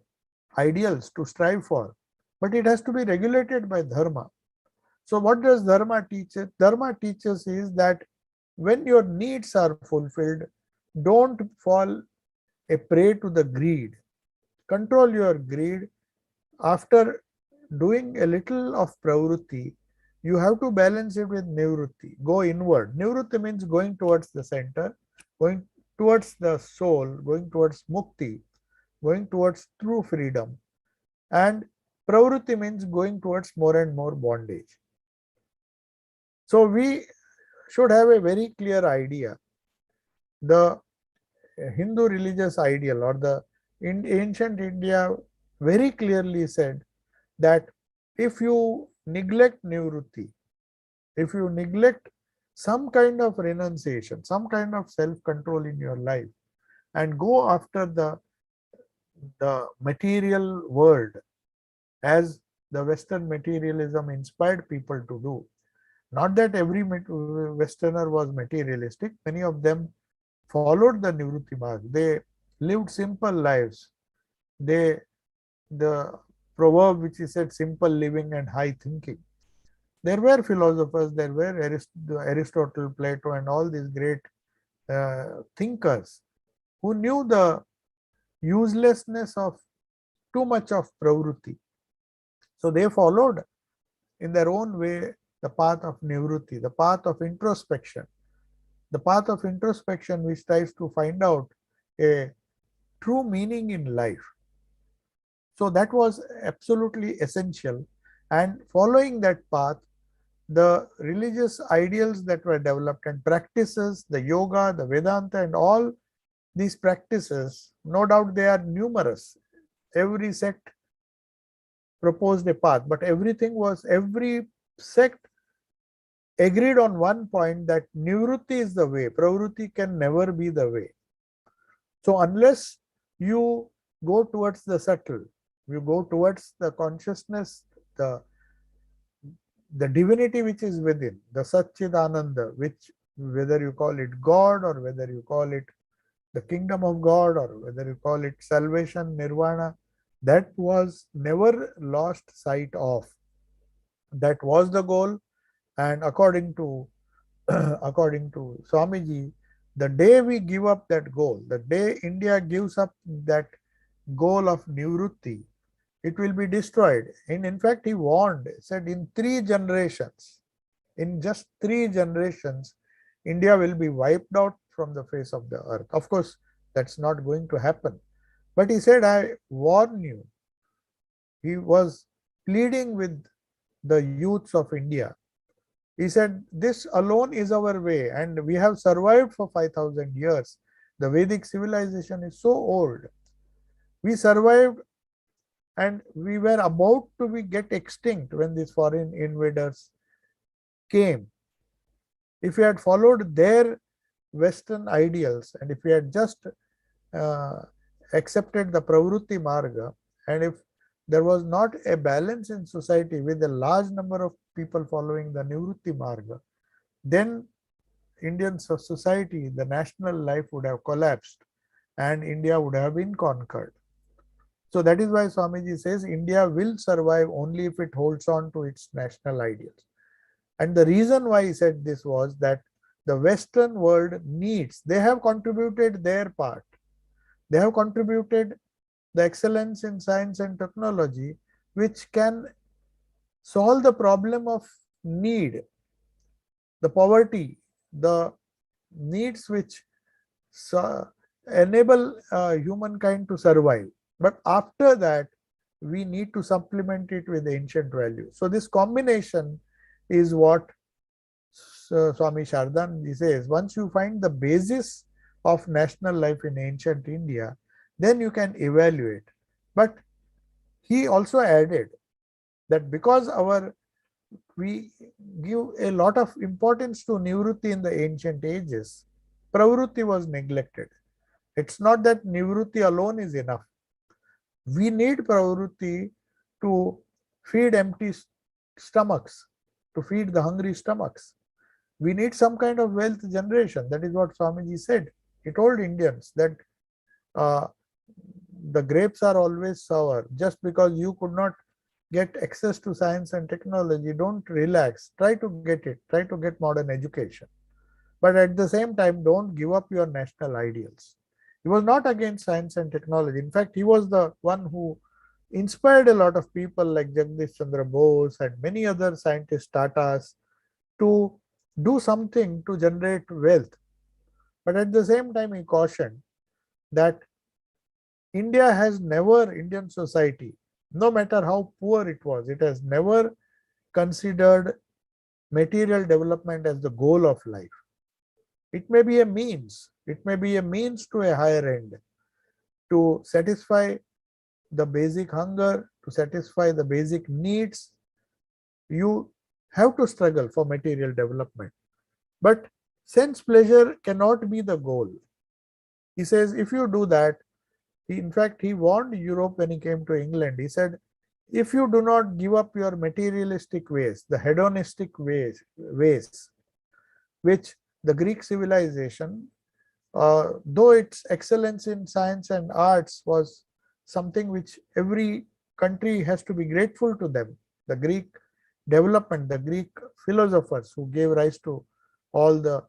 ideals to strive for, but it has to be regulated by dharma. So what does dharma teach? Dharma teaches is that when your needs are fulfilled, don't fall a prey to the greed. Control your greed. After doing a little of pravrutti, you have to balance it with nivrutti. Go inward. Nivrutti means going towards the center, going towards the soul, going towards mukti, going towards true freedom. And pravrutti means going towards more and more bondage. So we should have a very clear idea. The Hindu religious ideal or the ancient India very clearly said that if you neglect nivrutti, if you neglect some kind of renunciation, some kind of self-control in your life, and go after the material world as the Western materialism inspired people to do. Not that every Westerner was materialistic, many of them followed the Nivrutti Marg. They lived simple lives. The proverb which is said, simple living and high thinking. There were philosophers, there were Aristotle, Plato, and all these great thinkers who knew the uselessness of too much of pravrutti. So they followed in their own way the path of nivrutti, the path of introspection. The path of introspection which tries to find out a true meaning in life. So that was absolutely essential. And following that path, the religious ideals that were developed and practices, the yoga, the Vedanta, and all these practices, no doubt they are numerous. Every sect proposed a path, but every sect agreed on one point, that nivrutti is the way, pravrutti can never be the way. So unless you go towards the subtle, you go towards the consciousness, the the divinity which is within, the Satchidananda, which whether you call it God or whether you call it the kingdom of God or whether you call it salvation, nirvana, that was never lost sight of. That was the goal. And according to according to Swamiji, the day we give up that goal, the day India gives up that goal of nivrutti, it will be destroyed. And in fact, he warned, said in 3 generations, in just 3 generations, India will be wiped out from the face of the earth. Of course, that's not going to happen. But he said, I warn you. He was pleading with the youths of India. He said, this alone is our way, and we have survived for 5,000 years. The Vedic civilization is so old. We survived and we were about to get extinct when these foreign invaders came. If we had followed their Western ideals and if we had just accepted the Pravrutti Marga, and if there was not a balance in society with a large number of people following the Nivrutti Marga, then Indian society, the national life would have collapsed and India would have been conquered. So that is why Swamiji says India will survive only if it holds on to its national ideals. And the reason why he said this was that the Western world needs, they have contributed their part. They have contributed the excellence in science and technology, which can solve the problem of need, the poverty, the needs which enable humankind to survive. But after that, we need to supplement it with ancient values. So this combination is what Swami Shardanji says. Once you find the basis of national life in ancient India, then you can evaluate. But he also added that because we give a lot of importance to nivrutti in the ancient ages, pravrutti was neglected. It's not that nivrutti alone is enough. We need pravrutti to feed empty stomachs, to feed the hungry stomachs. We need some kind of wealth generation. That is what Swamiji said. He told Indians that the grapes are always sour. Just because you could not get access to science and technology, don't relax. Try to get it. Try to get modern education. But at the same time, don't give up your national ideals. He was not against science and technology. In fact, he was the one who inspired a lot of people like Jagdish Chandra Bose and many other scientists, Tatas, to do something to generate wealth. But at the same time, he cautioned that Indian society, no matter how poor it was, it has never considered material development as the goal of life. It may be a means. It may be a means to a higher end, to satisfy the basic hunger, to satisfy the basic needs. You have to struggle for material development. But sense pleasure cannot be the goal. He says, if you do that, in fact, he warned Europe when he came to England. He said, if you do not give up your materialistic ways, the hedonistic ways which the Greek civilization, though its excellence in science and arts was something which every country has to be grateful to them. The Greek development, the Greek philosophers who gave rise to all the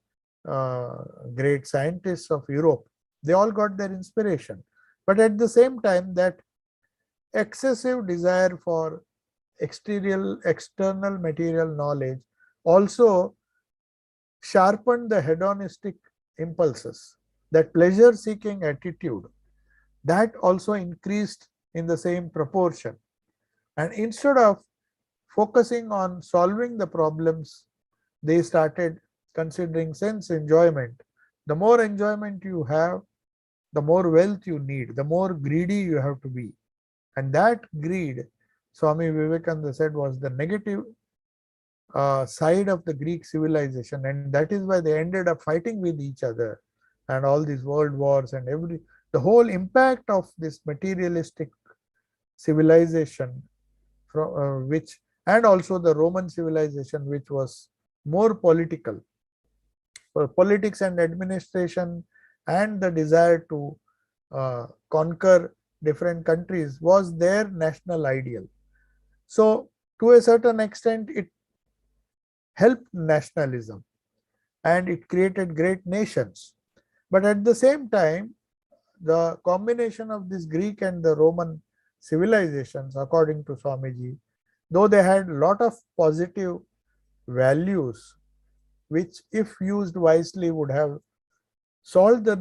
great scientists of Europe, they all got their inspiration. But at the same time, that excessive desire for external material knowledge also sharpened the hedonistic impulses. That pleasure-seeking attitude, that also increased in the same proportion. And instead of focusing on solving the problems, they started considering sense enjoyment. The more enjoyment you have, the more wealth you need, the more greedy you have to be. And that greed, Swami Vivekananda said, was the negative side of the Greek civilization. And that is why they ended up fighting with each other. And all these world wars and the whole impact of this materialistic civilization, which and also the Roman civilization, which was more political, for politics and administration, and the desire to conquer different countries was their national ideal. So, to a certain extent, it helped nationalism and it created great nations. But at the same time, the combination of this Greek and the Roman civilizations, according to Swamiji, though they had a lot of positive values, which if used wisely would have solved the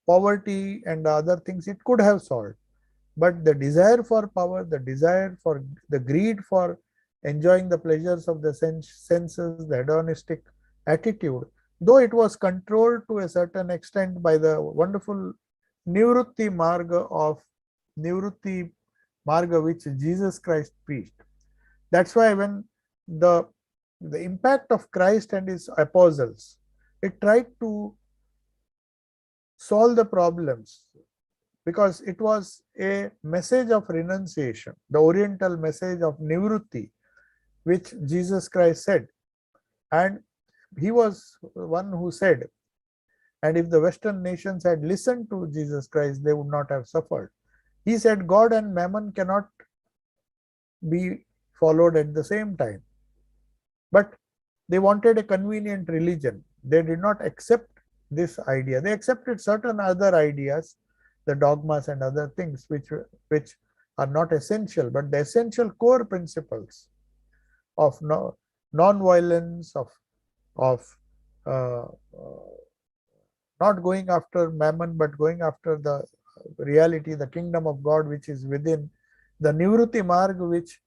poverty and the other things it could have solved. But the desire for power, the desire for the greed for enjoying the pleasures of the senses, the hedonistic attitude, though it was controlled to a certain extent by the wonderful Nivrutti Marga Nivrutti Marga which Jesus Christ preached. That's why when the the impact of Christ and his apostles, it tried to solve the problems because it was a message of renunciation, the oriental message of Nivrutti, which Jesus Christ said. And he was one who said, and if the Western nations had listened to Jesus Christ, they would not have suffered. He said, God and mammon cannot be followed at the same time. But they wanted a convenient religion. They did not accept this idea. They accepted certain other ideas, the dogmas and other things which are not essential, but the essential core principles of non-violence, of uh, not going after mammon, but going after the reality, the kingdom of God, which is within the Nivrutti Marg, which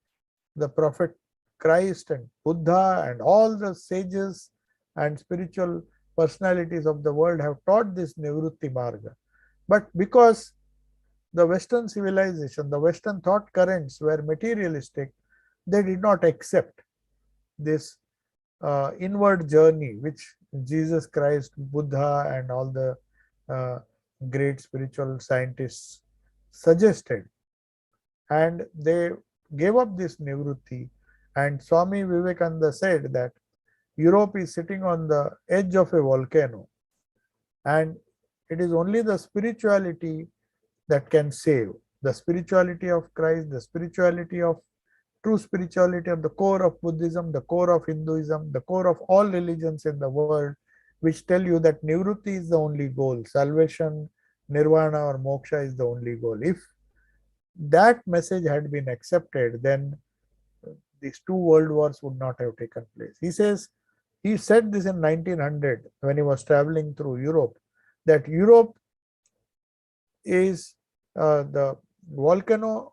the prophet Christ and Buddha and all the sages and spiritual personalities of the world have taught this Nivrutti Marga. But because the Western civilization, the Western thought currents were materialistic, they did not accept this inward journey which Jesus Christ, Buddha, and all the uh, great spiritual scientists suggested. And they gave up this Nivrutti. And Swami Vivekananda said that Europe is sitting on the edge of a volcano, and it is only the spirituality that can save. The spirituality of Christ, the spirituality of true spirituality of the core of Buddhism, the core of Hinduism, the core of all religions in the world, which tell you that Nivrutti is the only goal, salvation, nirvana or moksha is the only goal. If that message had been accepted, then these two world wars would not have taken place. He said this in 1900 when he was traveling through Europe, that Europe is the volcano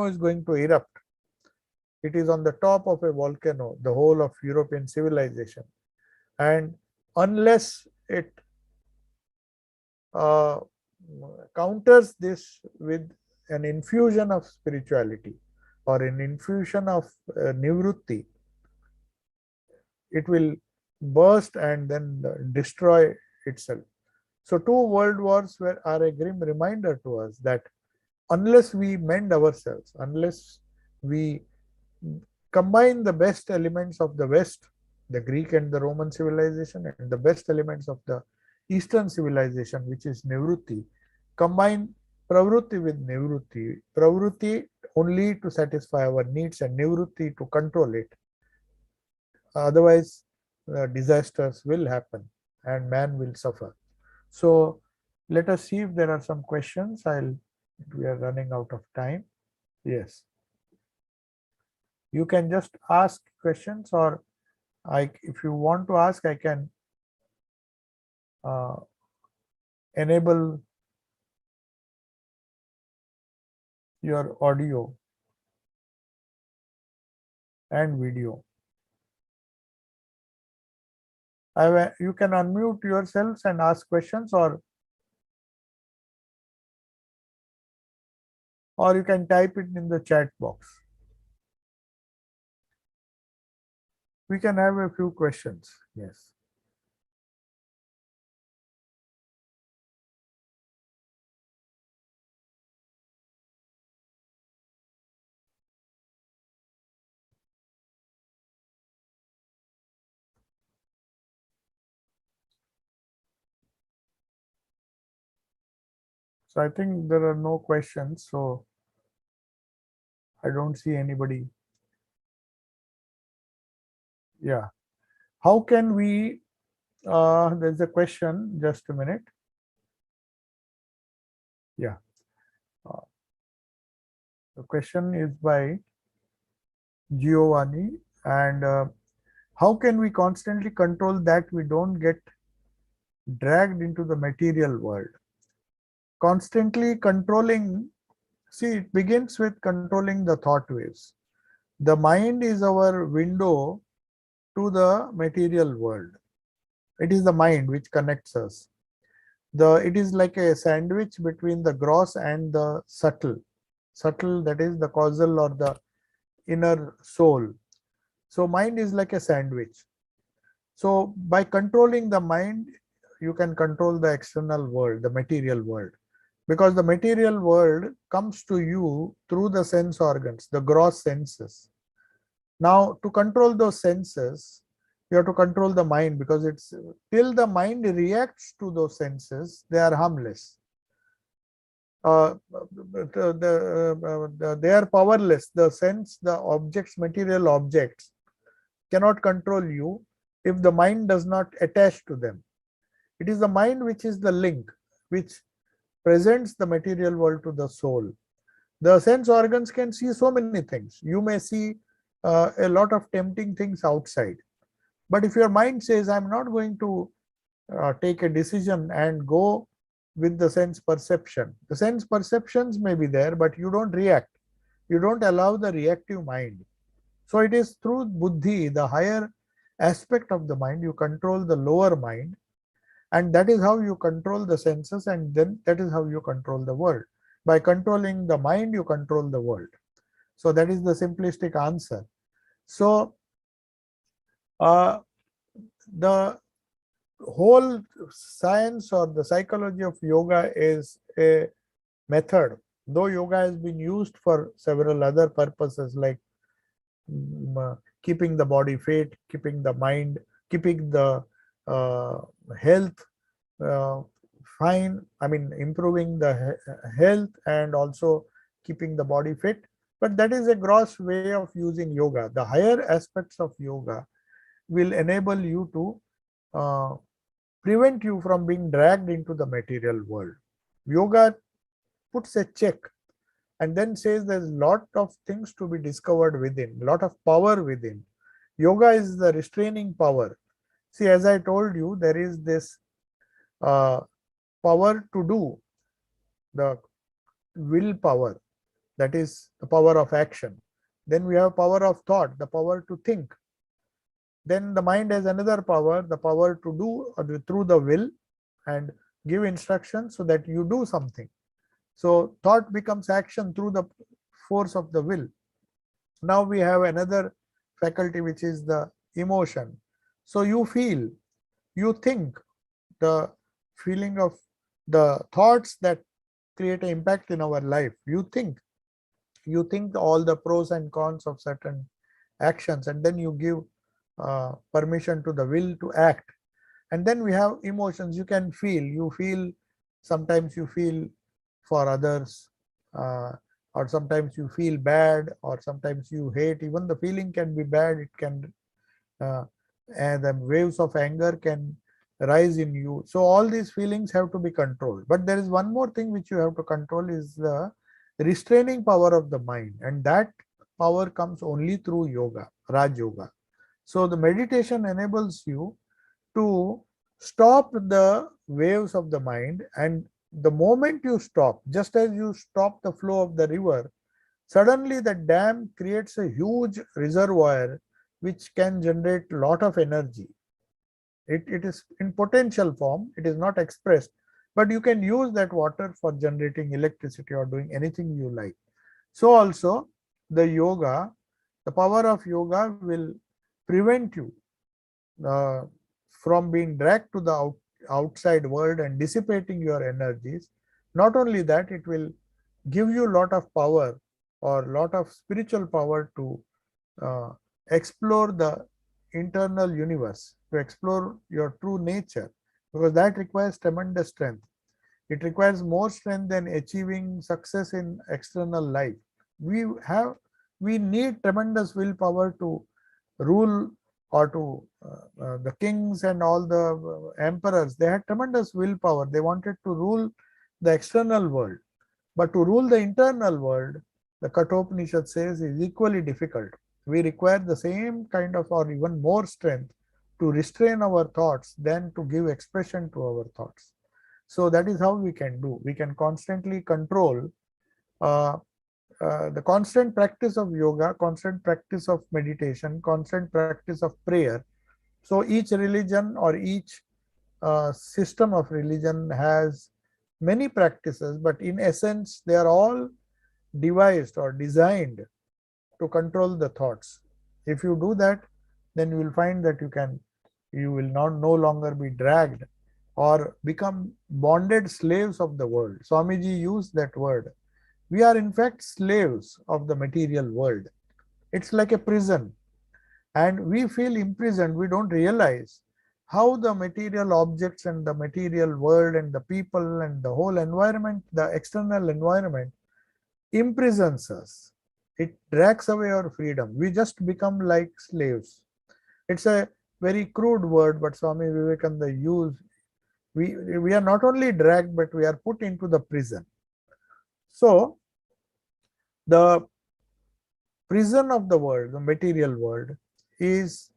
is going to erupt. It is on the top of a volcano, the whole of European civilization. And unless it uh, counters this with an infusion of spirituality or an infusion of nivrutti, it will burst and then destroy itself. So two world wars are a grim reminder to us that unless we mend ourselves, unless we combine the best elements of the West, the Greek and the Roman civilization, and the best elements of the Eastern civilization, which is Nivrutti, combine Pravrutti with Nivrutti, Pravrutti only to satisfy our needs and Nivrutti to control it. Otherwise, disasters will happen and man will suffer. So let us see if there are some questions. We are running out of time. Yes. You can just ask questions, or if you want to ask, I can enable your audio and video. You can unmute yourselves and ask questions, or you can type it in the chat box. We can have a few questions. Yes. So I think there are no questions. So I don't see anybody. Yeah. How can we, there's a question, just a minute. Yeah. Uh, the question is by Giovanni, and how can we constantly control that we don't get dragged into the material world? Constantly controlling, see, it begins with controlling the thought waves. The mind is our window to the material world. It is the mind which connects us. It is like a sandwich between the gross and the subtle. Subtle, that is the causal or the inner soul. So mind is like a sandwich. So by controlling the mind, you can control the external world, the material world. Because the material world comes to you through the sense organs, the gross senses. Now, to control those senses, you have to control the mind, because it's till the mind reacts to those senses, they are harmless. They are powerless. The sense, the objects, material objects cannot control you if the mind does not attach to them. It is the mind which is the link, which presents the material world to the soul. The sense organs can see so many things. You may see a lot of tempting things outside. But if your mind says, I'm not going to take a decision and go with the sense perception, the sense perceptions may be there, but you don't react. You don't allow the reactive mind. So it is through buddhi, the higher aspect of the mind, you control the lower mind, and that is how you control the senses, and then that is how you control the world. By controlling the mind, you control the world. So that is the simplistic answer. So the whole science or the psychology of yoga is a method, though yoga has been used for several other purposes, like keeping the body fit, keeping the mind, keeping the health fine, I mean improving the health and also keeping the body fit. But that is a gross way of using yoga. The higher aspects of yoga will enable you to prevent you from being dragged into the material world. Yoga puts a check and then says there's a lot of things to be discovered within, a lot of power within. Yoga is the restraining power. See, as I told you, there is this power to do, the willpower, that is the power of action. Then we have power of thought, the power to think. Then the mind has another power, the power to do through the will and give instructions so that you do something. So thought becomes action through the force of the will. Now we have another faculty, which is the emotion. So you feel, you think, the feeling of the thoughts that create an impact in our life. You think all the pros and cons of certain actions, and then you give permission to the will to act. And then we have emotions. You can feel, sometimes you feel for others, or sometimes you feel bad, or sometimes you hate. Even the feeling can be bad. It can and the waves of anger can rise in you. So all these feelings have to be controlled. But there is one more thing which you have to control, is the restraining power of the mind, and that power comes only through yoga, Raj Yoga. So the meditation enables you to stop the waves of the mind, and the moment you stop, just as you stop the flow of the river, suddenly the dam creates a huge reservoir which can generate a lot of energy. It is in potential form, it is not expressed, but you can use that water for generating electricity or doing anything you like. So also the yoga, the power of yoga will prevent you uh, from being dragged to the outside world and dissipating your energies. Not only that, it will give you a lot of power or lot of spiritual power to uh, explore the internal universe, to explore your true nature, because that requires tremendous strength. It requires more strength than achieving success in external life. We have, we need tremendous willpower to rule, or to the kings and all the emperors. They had tremendous willpower. They wanted to rule the external world, but to rule the internal world, the Kathopanishad says, is equally difficult. We require the same kind of, or even more strength to restrain our thoughts than to give expression to our thoughts. So that is how we can do. We can constantly control uh, the constant practice of yoga, constant practice of meditation, constant practice of prayer. So each religion or each system of religion has many practices, but in essence, they are all devised or designed to control the thoughts. If you do that, then you will find that you will not no longer be dragged or become bonded slaves of the world. Swamiji used that word. We are in fact slaves of the material world. It's like a prison, and we feel imprisoned. We don't realize how the material objects and the material world and the people and the whole environment, the external environment, imprisons us. It drags away our freedom. We just become like slaves. It's a very crude word, but Swami Vivekananda used. We are not only dragged, but we are put into the prison. So the prison of the world, the material world, is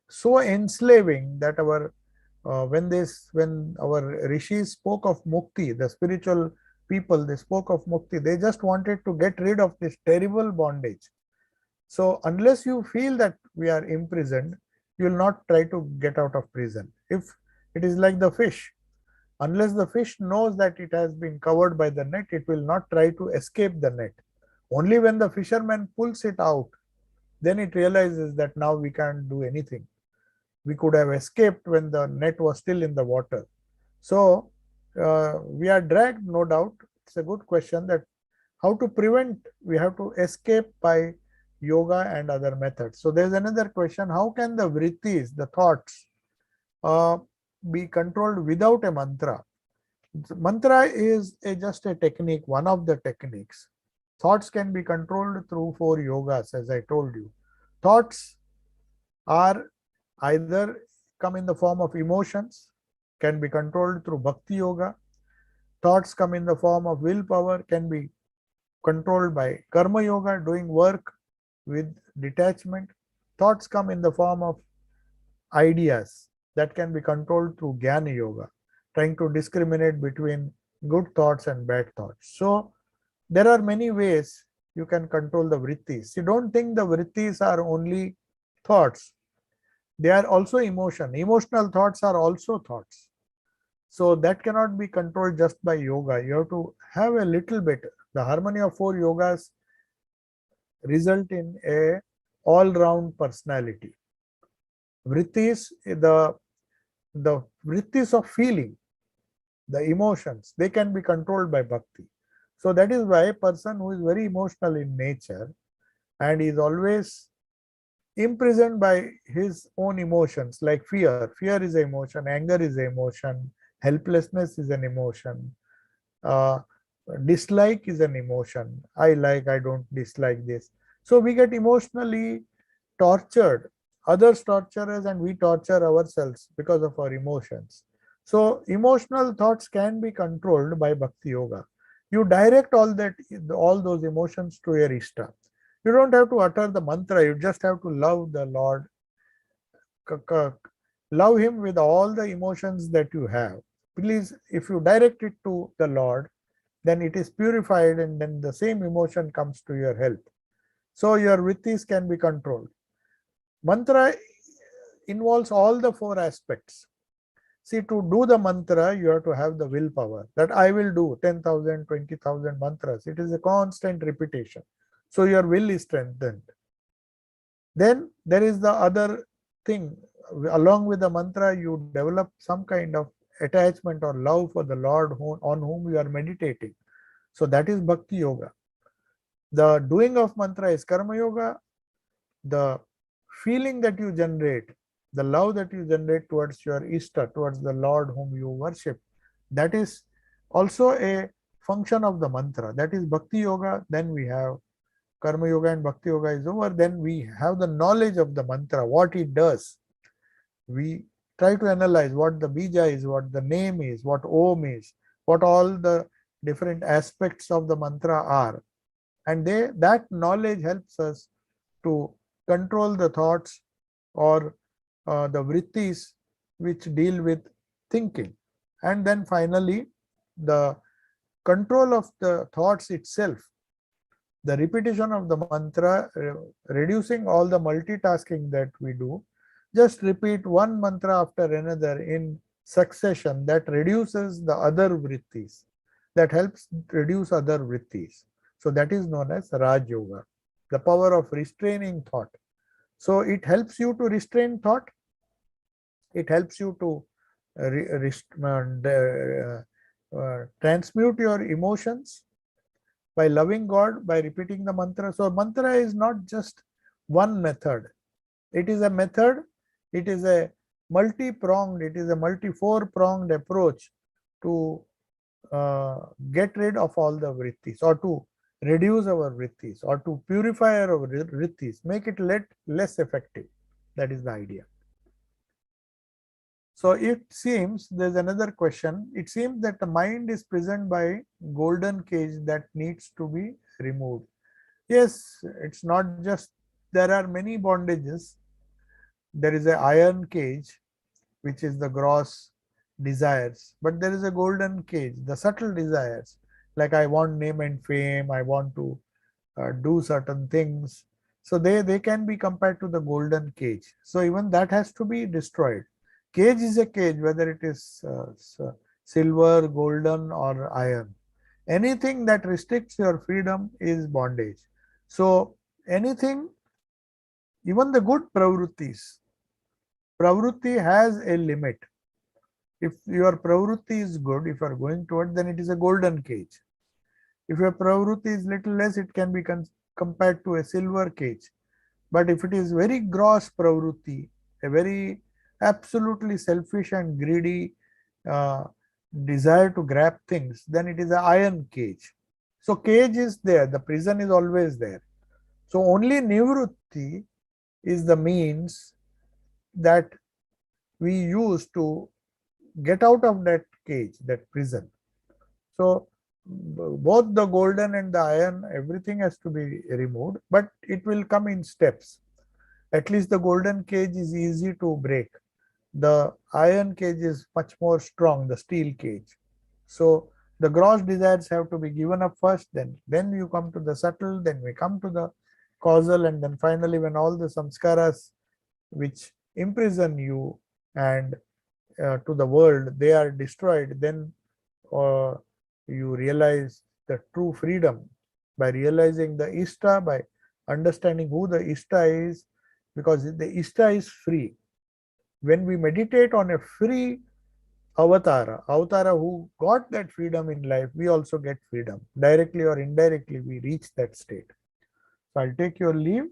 so enslaving that when our rishis spoke of mukti, the spiritual people, they spoke of mukti. They just wanted to get rid of this terrible bondage. So unless you feel that we are imprisoned, you will not try to get out of prison. If it is like the fish, unless the fish knows that it has been covered by the net, it will not try to escape the net. Only when the fisherman pulls it out, then it realizes that now we can't do anything. We could have escaped when the net was still in the water. So we are dragged, no doubt. It's a good question that how to prevent, we have to escape by yoga and other methods. So there's another question, how can the vrittis, the thoughts, be controlled without a mantra? Mantra is just a technique, one of the techniques. Thoughts can be controlled through 4 yogas, as I told you. Thoughts are either come in the form of emotions, can be controlled through bhakti yoga. Thoughts come in the form of willpower, can be controlled by karma yoga, doing work with detachment. Thoughts come in the form of ideas, that can be controlled through jnana yoga, trying to discriminate between good thoughts and bad thoughts. So there are many ways you can control the vrittis. You don't think the vrittis are only thoughts. They are also emotion. Emotional thoughts are also thoughts. So that cannot be controlled just by yoga. You have to have a little bit. The harmony of 4 yogas result in a all-round personality. Vrittis, the vrittis of feeling, the emotions, they can be controlled by bhakti. So that is why a person who is very emotional in nature and is always imprisoned by his own emotions, like fear. Fear is an emotion, anger is an emotion, helplessness is an emotion, uh, dislike is an emotion. I like, I don't dislike this. So we get emotionally tortured. Others torture us and we torture ourselves because of our emotions. So emotional thoughts can be controlled by bhakti yoga. You direct all those emotions to your Ishta. You don't have to utter the mantra, you just have to love the Lord. Love him with all the emotions that you have. Please, if you direct it to the Lord, then it is purified and then the same emotion comes to your help. So your vrittis can be controlled. Mantra involves all the 4 aspects. See, to do the mantra, you have to have the willpower. That I will do 10,000, 20,000 mantras. It is a constant repetition. So your will is strengthened. Then there is the other thing. Along with the mantra, you develop some kind of attachment or love for the Lord on whom you are meditating. So that is bhakti yoga. The doing of mantra is karma yoga. The feeling that you generate, the love that you generate towards your Ishta, towards the Lord whom you worship, that is also a function of the mantra. That is Bhakti Yoga. Then we have Karma Yoga and Bhakti Yoga is over. Then we have the knowledge of the mantra, what it does. We try to analyze what the bija is, what the name is, what Om is, what all the different aspects of the mantra are. And that knowledge helps us to control the thoughts or the vrittis which deal with thinking. And then finally, the control of the thoughts itself, the repetition of the mantra, reducing all the multitasking that we do. Just repeat one mantra after another in succession, that reduces the other vrittis, that helps reduce other vrittis. So that is known as Raj Yoga, the power of restraining thought. So it helps you to restrain thought. It helps you to transmute your emotions by loving God, by repeating the mantra. So mantra is not just one method. It is a method. It is a multi-pronged, it is a multi-four-pronged approach to get rid of all the vrittis, or to reduce our vrittis, or to purify our vrittis, make it less effective. That is the idea. So it seems, there's another question. It seems that the mind is prisoned by golden cage that needs to be removed. Yes, it's not just, there are many bondages. There is a iron cage, which is the gross desires, but there is a golden cage, the subtle desires, like I want name and fame, I want to do certain things. So they can be compared to the golden cage. So even that has to be destroyed. Cage is a cage, whether it is silver, golden, or iron. Anything that restricts your freedom is bondage. So anything, even the good pravrittis, pravritti has a limit. If your pravritti is good, if you are going toward, then it is a golden cage. If your pravritti is little less, it can be compared to a silver cage. But if it is very gross pravritti, a very absolutely selfish and greedy desire to grab things, then it is an iron cage. So cage is there, the prison is always there. So only nivrutti is the means that we use to get out of that cage, that prison. So both the golden and the iron, everything has to be removed, but it will come in steps. At least the golden cage is easy to break. The iron cage is much more strong, the steel cage. So the gross desires have to be given up first, then you come to the subtle, then we come to the causal, and then finally when all the samskaras which imprison you and to the world, they are destroyed, then you realize the true freedom by realizing the Ishta, by understanding who the Ishta is, because the Ishta is free. When we meditate on a free avatara who got that freedom in life, we also get freedom. Directly or indirectly, we reach that state. So I'll take your leave.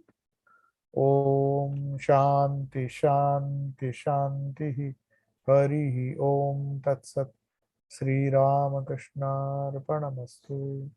Om Shanti Shanti Shanti Harihi Om Tat Sat. Sri Ramakrishna Arpanamastu.